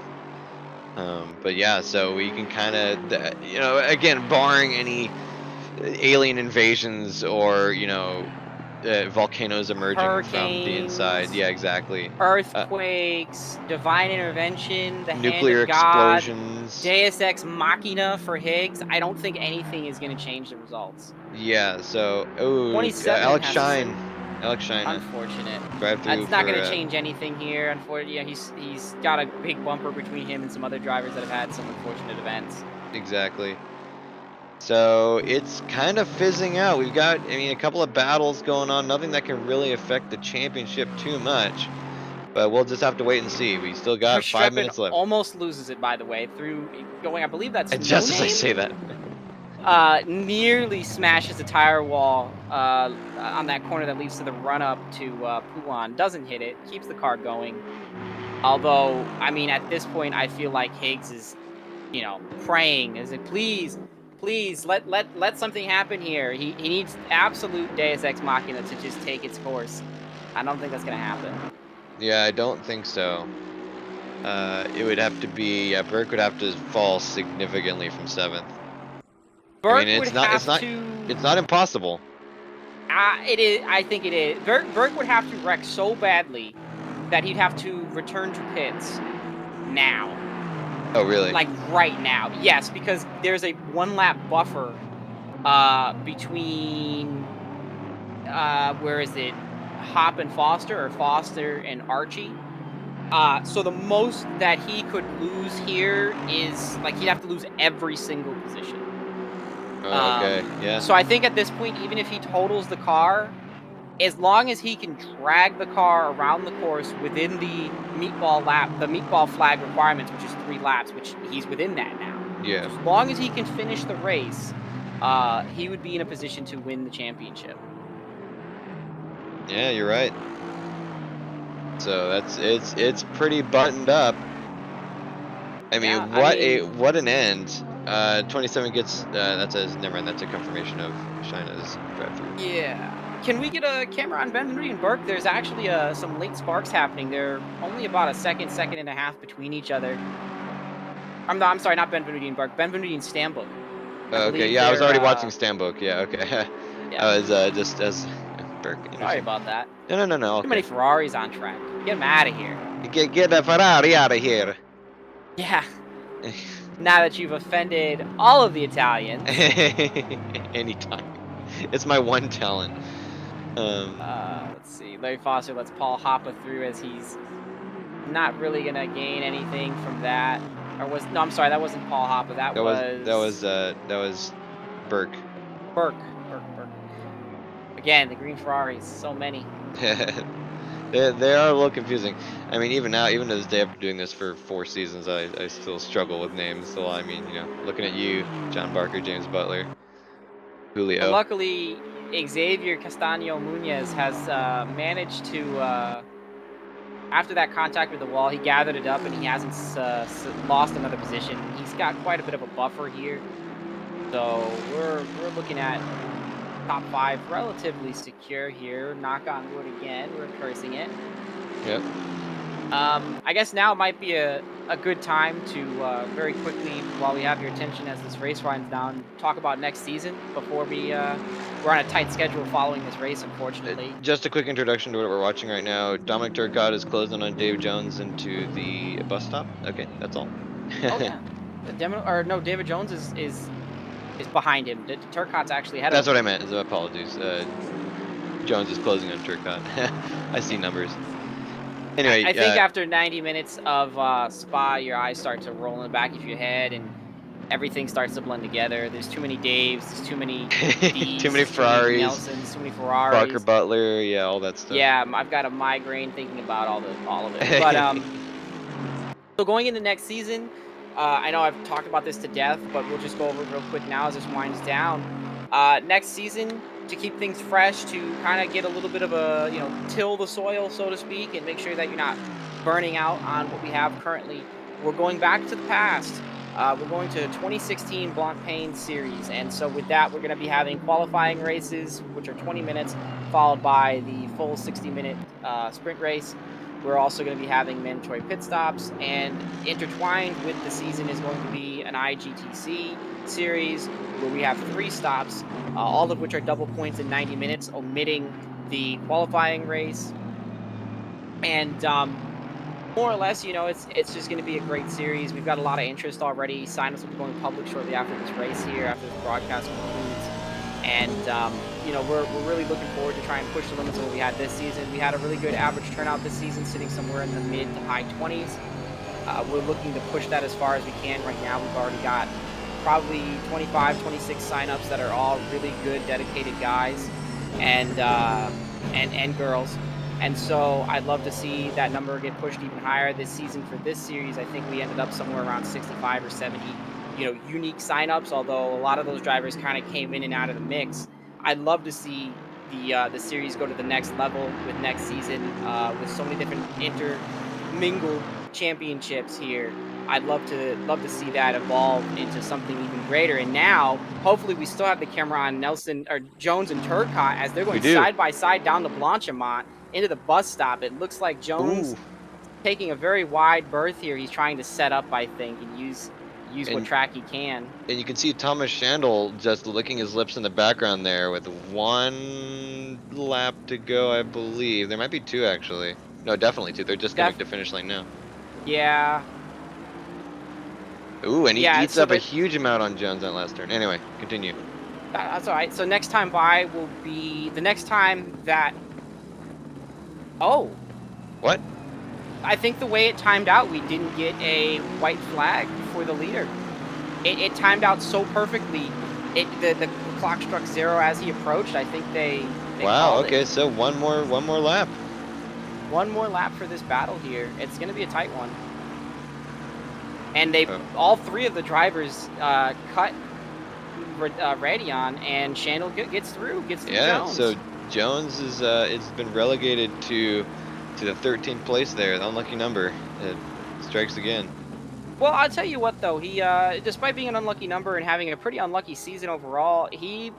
But yeah, so we can kind of, again, barring any alien invasions or volcanoes emerging from the inside. Hurricanes, Yeah, exactly. earthquakes, divine intervention, the hand Nuclear of God, explosions. Deus Ex Machina for Higgs. I don't think anything is going to change the results. Yeah. So, 27 and Alex has to sit. Shine. Alex Shine. Unfortunate. Drive through That's not for going to change anything here. Unfortunately, yeah, he's got a big bumper between him and some other drivers that have had some unfortunate events. exactly. So it's kind of fizzing out. We've got, I mean, a couple of battles going on. Nothing that can really affect the championship too much. But we'll just have to wait and see. We still got 5 Verstappen minutes left. almost loses it, by the way, through going, I believe that's And No just as I Name? say that. Nearly smashes the tire wall on that corner that leads to the run-up to Puan. Doesn't hit it, keeps the car going. Although, I mean, at this point, I feel like Higgs is, praying. Is it, please, let something happen here. He needs absolute Deus Ex Machina to just take its course. I don't think that's going to happen. Yeah, I don't think so. It would have to be, yeah, Burke would have to fall significantly from 7th. Burke I mean, would have to... it's not impossible. It is. I think it is. Burke would have to wreck so badly that he'd have to return to pits now. Oh, really? Like right now. Yes, because there's a 1-lap buffer between where is it? Hop and Foster, or Foster and Archie. So the most that he could lose here is, like, he'd have to lose every single position. Oh, okay, yeah. So I think at this point, even if he totals the car, as long as he can drag the car around the course within the meatball flag requirements, which is 3 laps, which he's within that now. Yeah. So as long as he can finish the race, he would be in a position to win the championship. Yeah, you're right. So it's pretty buttoned up. I mean, Yeah, what an end. 27 gets never mind, that's a confirmation of Shina's drive-through. yeah. Can we get a camera on Ben Van and Burke? There's actually some late sparks happening. They're only about a second and a half between each other. I'm sorry, not Ben Van and Burke. Ben Van and Stambuk. I Okay, believe yeah, I was they're already watching Stambuk. Yeah, okay. yeah. I was just as Burke. Sorry Interesting. about that. No. Too many Okay. Ferraris on track. Get them out of here. Get the Ferrari out of here. Yeah. Now that you've offended all of the Italians. Anytime. It's my one talent. Let's see. Larry Foster lets Paul Hoppa through as he's not really gonna gain anything from that. Or was no? I'm sorry, that wasn't Paul Hoppa. That was that was Burke. Burke. Again, the green Ferraris. So many. They are a little confusing. I mean, even now, even to this day, after doing this for 4 seasons, I still struggle with names. So I mean, looking at you, John Barker, James Butler, But Julio. luckily, Xavier Castaño Munoz has managed to, after that contact with the wall, he gathered it up and he hasn't lost another position. He's got quite a bit of a buffer here. So we're looking at top 5 relatively secure here. Knock on wood again. We're cursing it. Yep. I guess now might be a good time to very quickly, while we have your attention as this race winds down, talk about next season before we're on a tight schedule following this race, unfortunately. Just a quick introduction to what we're watching right now. Dominic Turcotte is closing on Dave Jones into the bus stop. Okay, that's all. Oh yeah, David Jones is behind him. Turcotte's actually ahead That's of him. what I meant. Apologies. Jones is closing on Turcotte. I see numbers. Anyway, I think after 90 minutes of Spa, your eyes start to roll in the back of your head, and everything starts to blend together. There's too many Daves, there's too many D's, too many too many Ferraris, Nelsons, too many Ferraris. Barker Butler, yeah, all that stuff. Yeah, I've got a migraine thinking about all of it. But so going into next season, I know I've talked about this to death, but we'll just go over it real quick now as this winds down. Next season, to keep things fresh, to kind of get a little bit of a, till the soil, so to speak, and make sure that you're not burning out on what we have currently. We're going back to the past. We're going to 2016 Blancpain Series, and so with that, we're going to be having qualifying races, which are 20 minutes, followed by the full 60-minute sprint race. We're also going to be having mandatory pit stops, and intertwined with the season is going to be an IGTC series where we have 3 stops, all of which are double points in 90 minutes, omitting the qualifying race. And more or less, it's just going to be a great series. We've got a lot of interest already. Sign-ups will be going public shortly after this race here, after this broadcast concludes. And, we're really looking forward to trying to push the limits of what we had this season. We had a really good average turnout this season, sitting somewhere in the mid to high 20s. We're looking to push that as far as we can. Right now, we've already got probably 25, 26 signups that are all really good, dedicated guys and girls. And so I'd love to see that number get pushed even higher this season. For this series, I think we ended up somewhere around 65 or 70, unique signups, although a lot of those drivers kind of came in and out of the mix. I'd love to see the series go to the next level with next season, with so many different intermingled championships here. I'd love to see that evolve into something even greater. And now, hopefully, we still have the camera on Nelson or Jones and Turcotte as they're going side by side down the Blanchimont into the bus stop. It looks like Jones taking a very wide berth here. He's trying to set up, I think, and use what track he can. And you can see Thomas Schandl just licking his lips in the background there with 1 lap to go, I believe. There might be 2, actually. No, definitely 2. They're just coming to finish line now. Yeah. Ooh, and he eats up a huge amount on Jones that last turn. Anyway, continue. That's all right. So next time by will be the next time that... Oh. What? I think the way it timed out, we didn't get a white flag for the leader. It timed out so perfectly. The clock struck 0 as he approached. I think they Wow. called Okay, it. so one more lap. One more lap for this battle here. It's going to be a tight one. And they Oh. all three of the drivers cut Radion, and Shandel gets through Jones. So Jones is it's been relegated to the 13th place there. The unlucky number. It strikes again. Well, I'll tell you what though, he despite being an unlucky number and having a pretty unlucky season overall, he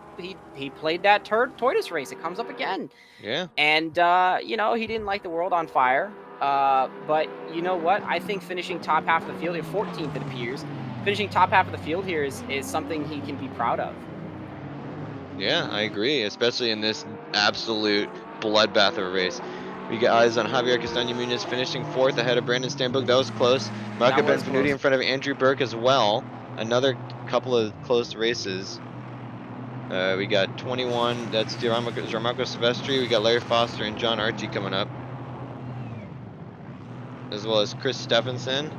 played that tortoise race. It comes up again. Yeah. And you know, he didn't light the world on fire. But you know what? I think finishing top half of the field, 14th it appears, finishing top half of the field here is something he can be proud of. Yeah, I agree, especially in this absolute bloodbath of a race. We got eyes on Javier Castaño Muniz finishing 4th ahead of Brandon Stanbrook. That was close. Marco That was Benvenuti close. in front of Andrew Burke as well. Another couple of close races. We got 21. That's Gianmarco Silvestri. We got Larry Foster and John Archie coming up, as well as Chris Stephenson.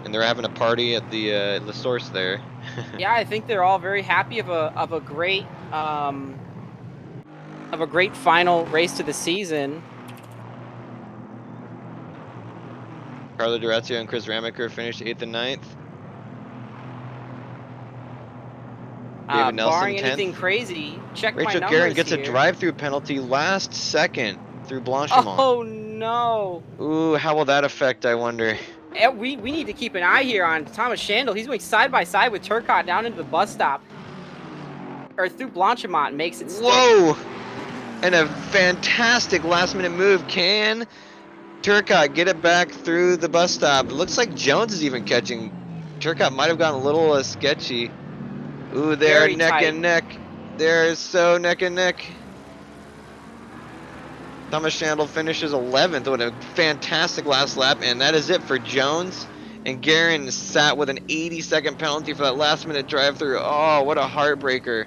And they're having a party at the source there. Yeah, I think they're all very happy of a great final race to the season. Carlo Durazio and Chris Ramaker finished 8th and 9th. David Nelson Barring 10th. anything crazy, check my Rachel numbers Guerin gets here. a drive-through penalty last second through Blanchimont. Oh no! Ooh, how will that affect, I wonder? We need to keep an eye here on Thomas Shandel. He's going side by side with Turcotte down into the bus stop, or through Blanchimont, and makes it stick. Whoa! And a fantastic last-minute move. Can Turcotte get it back through the bus stop? It looks like Jones is even catching. Turcotte might have gotten a little sketchy. Ooh, they're Very neck tight. and neck. They're so neck and neck. Thomas Shandel finishes 11th with a fantastic last lap, and that is it for Jones. And Guerin sat with an 80-second penalty for that last-minute drive-through. Oh, what a heartbreaker.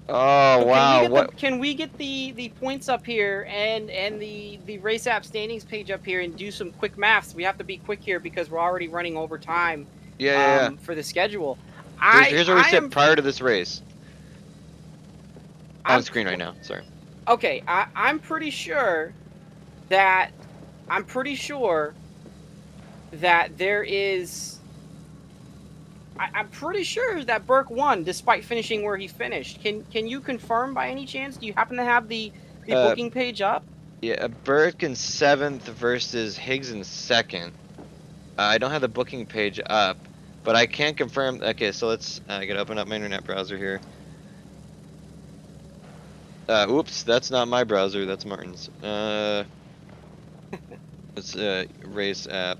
Oh, So wow. can we get the points up here and the race app standings page up here and do some quick maths? We have to be quick here because we're already running over time. Yeah. For the schedule. Here's where we sit prior to this race. On screen right now. Sorry. Okay, I'm pretty sure that there is. I'm pretty sure that Burke won despite finishing where he finished. Can you confirm by any chance? Do you happen to have the booking page up? Yeah, Burke in 7th versus Higgs in 2nd. I don't have the booking page up, but I can confirm. Okay, so let's. I gotta open up my internet browser here. Oops, that's not my browser. That's Martin's. It's race app.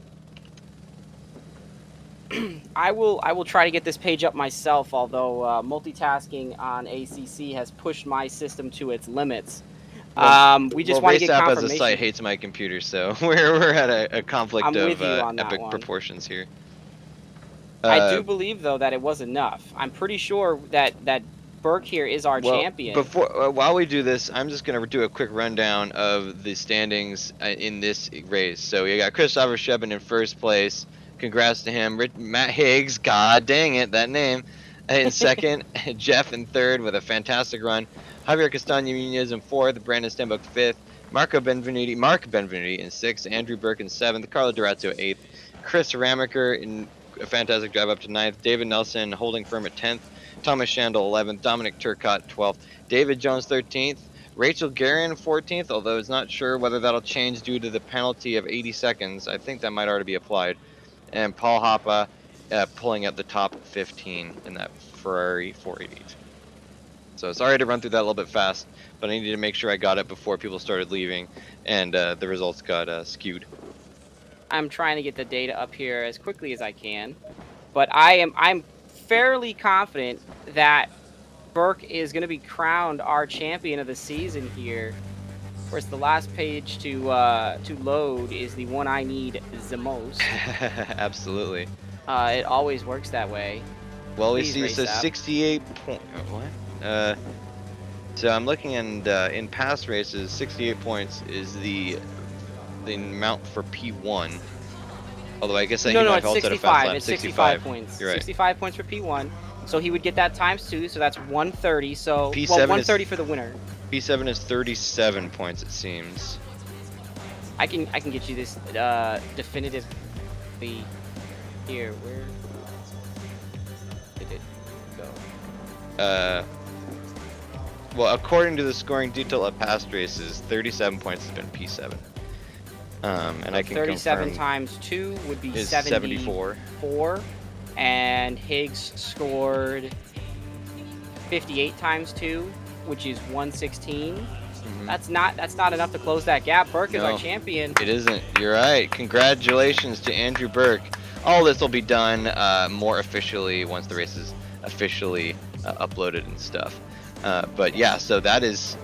I will try to get this page up myself, although multitasking on ACC has pushed my system to its limits. We just want to get confirmation. Race app as a site hates my computer, so we're at a conflict of epic proportions here. I do believe though that it was enough. I'm pretty sure that Burke here is our champion. While we do this, I'm just gonna do a quick rundown of the standings in this race. So we got Christopher Shebin in 1st place. Congrats to him. Matt Higgs, god dang it, that name, in 2nd. Jeff in 3rd with a fantastic run. Javier Castaño Muniz in 4th. Brandon Stenbock 5th. Mark Benvenuti in 6th. Andrew Burke in 7th. Carlo Durazzo 8th. Chris Ramaker in a fantastic drive up to 9th. David Nelson holding firm at 10th. Thomas Shandel 11th. Dominic Turcotte 12th. David Jones 13th. Rachel Guerin 14th, although it's not sure whether that'll change due to the penalty of 80 seconds. I think that might already be applied. And Paul Hoppa pulling up the top 15 in that Ferrari 488. So sorry to run through that a little bit fast, but I needed to make sure I got it before people started leaving, and the results got skewed. I'm trying to get the data up here as quickly as I can, but I'm fairly confident that Burke is going to be crowned our champion of the season here. Of course, the last page to load is the one I need the most. Absolutely. It always works that way. Well, we see so 68 point. What? So I'm looking, and in past races, 68 points is the amount for P1. Although I guess that No, he no, might it's have also had a 65. fast lap. It's 65 points. You're right. 65 points for P1. So he would get that times 2, so that's 130. So P7 well, 130 for the winner. P7 is 37 points, it seems. I can get you this definitively here. Where did it go? Well, according to the scoring detail of past races, 37 points has been P7. And I can 37 confirm times 2 would be is 74. And Higgs scored 58 times 2, which is 116. Mhm. That's not enough to close that gap. Burke is our champion. It isn't. You're right. Congratulations to Andrew Burke. All this will be done more officially once the race is officially uploaded and stuff. But yeah, so that's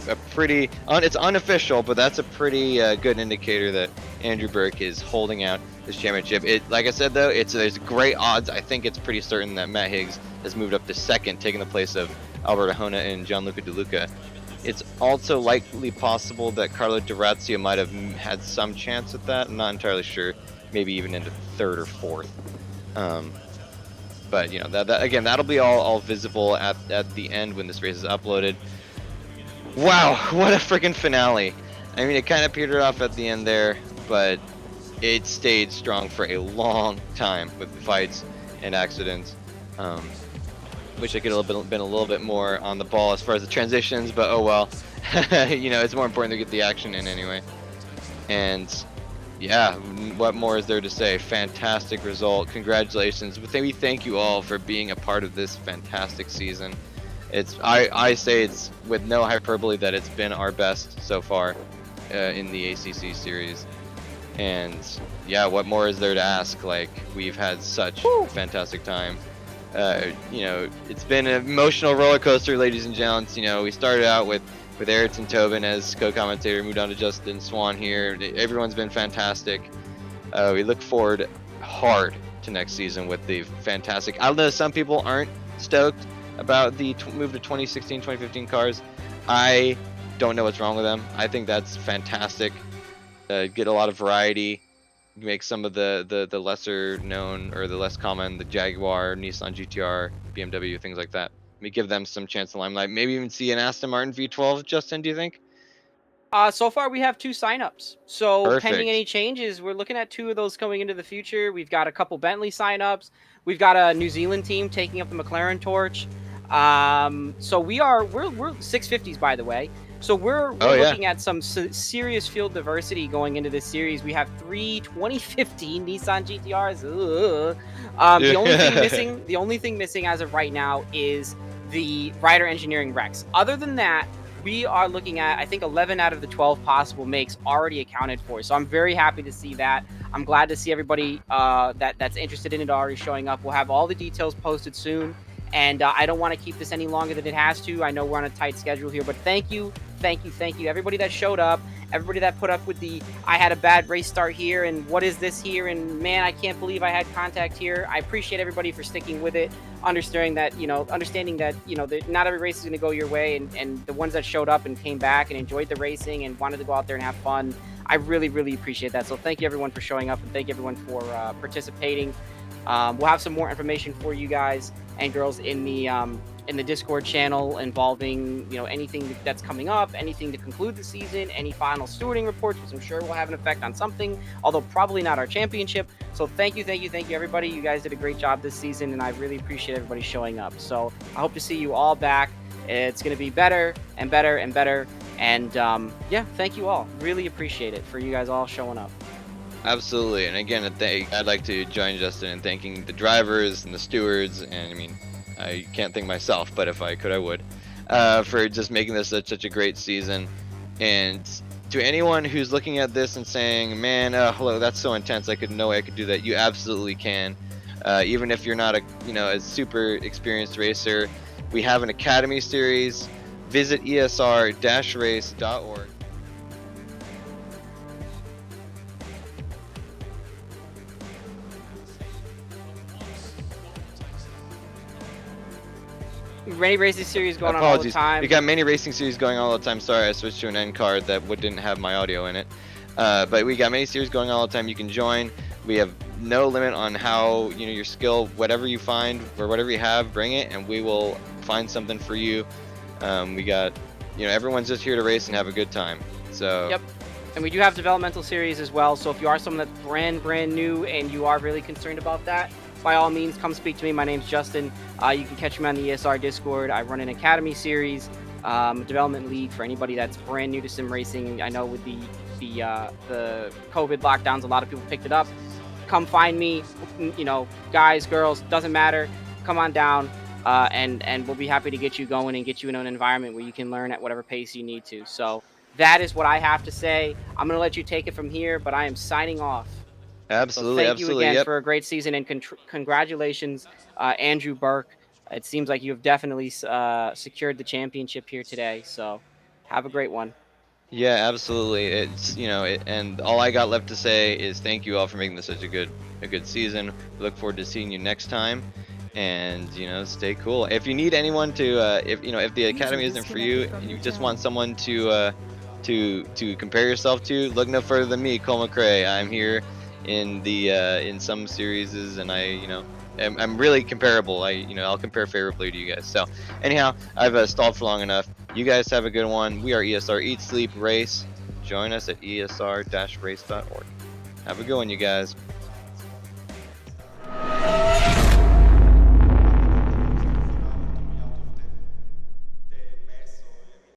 a pretty it's unofficial, but that's a pretty good indicator that Andrew Burke is holding out this championship. Like I said though, there's great odds. I think it's pretty certain that Matt Higgs has moved up to second, taking the place of Alberto Hona and Gianluca De Luca. It's also likely possible that Carlo D'Orazio might have had some chance at that. I'm not entirely sure. Maybe even into third or fourth. But you know, that again, that'll be all visible at the end when this race is uploaded. Wow, what a freaking finale! I mean, it kind of petered off at the end there, but it stayed strong for a long time with fights and accidents. Wish I could have been a little bit more on the ball as far as the transitions, but oh well. You know, it's more important to get the action in anyway. And yeah, what more is there to say? Fantastic result. Congratulations. We thank you all for being a part of this fantastic season. I say it's with no hyperbole that it's been our best so far in the ACC series. And yeah, what more is there to ask? Like, we've had such a fantastic time. You know, it's been an emotional roller coaster, ladies and gents. You know, we started out with Ayrton Tobin as co-commentator, moved on to Justin Swan here. Everyone's been fantastic. We look forward hard to next season with the fantastic. I know some people aren't stoked about the move to 2016, 2015 cars. I don't know what's wrong with them. I think that's fantastic. Get a lot of variety. Make some of the lesser known or the less common, the Jaguar, Nissan GTR, BMW, things like that. Maybe give them some chance in limelight. Maybe even see an Aston Martin V12. Justin, do you think? So far we have 2 signups. So Perfect. pending any changes, we're looking at 2 of those coming into the future. We've got a couple Bentley signups. We've got a New Zealand team taking up the McLaren torch. So we're 650s, by the way. So we're looking at some serious field diversity going into this series. We have 3 2015 Nissan GTRs. The only thing missing as of right now is the Rider Engineering Rex. Other than that, we are looking at, I think, 11 out of the 12 possible makes already accounted for. So I'm very happy to see that. I'm glad to see everybody that's interested in it already showing up. We'll have all the details posted soon. And I don't want to keep this any longer than it has to. I know we're on a tight schedule here, but thank you, everybody that showed up, everybody that put up with the I had a bad race start here, and what is this here, and man, I can't believe I had contact here. I appreciate everybody for sticking with it, understanding that not every race is going to go your way, and the ones that showed up and came back and enjoyed the racing and wanted to go out there and have fun, I really, really appreciate that. So thank you everyone for showing up, and thank you everyone for participating. We'll have some more information for you guys and girls in the Discord channel involving anything that's coming up, anything to conclude the season, any final stewarding reports, which I'm sure will have an effect on something, although probably not our championship. So thank you everybody. You guys did a great job this season, and I really appreciate everybody showing up. So I hope to see you all back. It's going to be better and better and better. And yeah, thank you all. Really appreciate it for you guys all showing up. Absolutely. And again, I'd like to join Justin in thanking the drivers and the stewards. And I mean, I can't thank myself, but if I could, I would, for just making this such a great season. And to anyone who's looking at this and saying, man, hello, that's so intense, no way I could do that. You absolutely can. Even if you're not a super experienced racer, we have an academy series. Visit esr-race.org. Many racing series going on all the time. We got many racing series going on all the time. Sorry, I switched to an end card that didn't have my audio in it. But we got many series going on all the time. You can join. We have no limit on how, you know, your skill, whatever you find or whatever you have, bring it, and we will find something for you. We got, you know, everyone's just here to race and have a good time. So Yep. And we do have developmental series as well. So if you are someone that's brand new and you are really concerned about that, by all means, come speak to me. My name's Justin. You can catch me on the ESR Discord. I run an academy series, development league for anybody that's brand new to sim racing. I know with the COVID lockdowns, a lot of people picked it up. Come find me, you know, guys, girls, doesn't matter. Come on down, and we'll be happy to get you going and get you in an environment where you can learn at whatever pace you need to. So that is what I have to say. I'm going to let you take it from here, but I am signing off. So absolutely, thank you absolutely, again yep. for a great season, and congratulations, Andrew Burke. It seems like you have definitely secured the championship here today. So have a great one. Yeah, absolutely. It's, you know, and all I got left to say is thank you all for making this such a good season. We look forward to seeing you next time, and, you know, stay cool. If you need anyone to, if, you know, if the academy isn't for you and you just want someone to compare yourself to, look no further than me, Cole McCray. I'm here in the in some series, and I, you know, I'm really comparable. I'll compare favorably to you guys. So anyhow, I've stalled for long enough. You guys have a good one. We are ESR Eat Sleep Race. Join us at esr-race.org. Have a good one, you guys.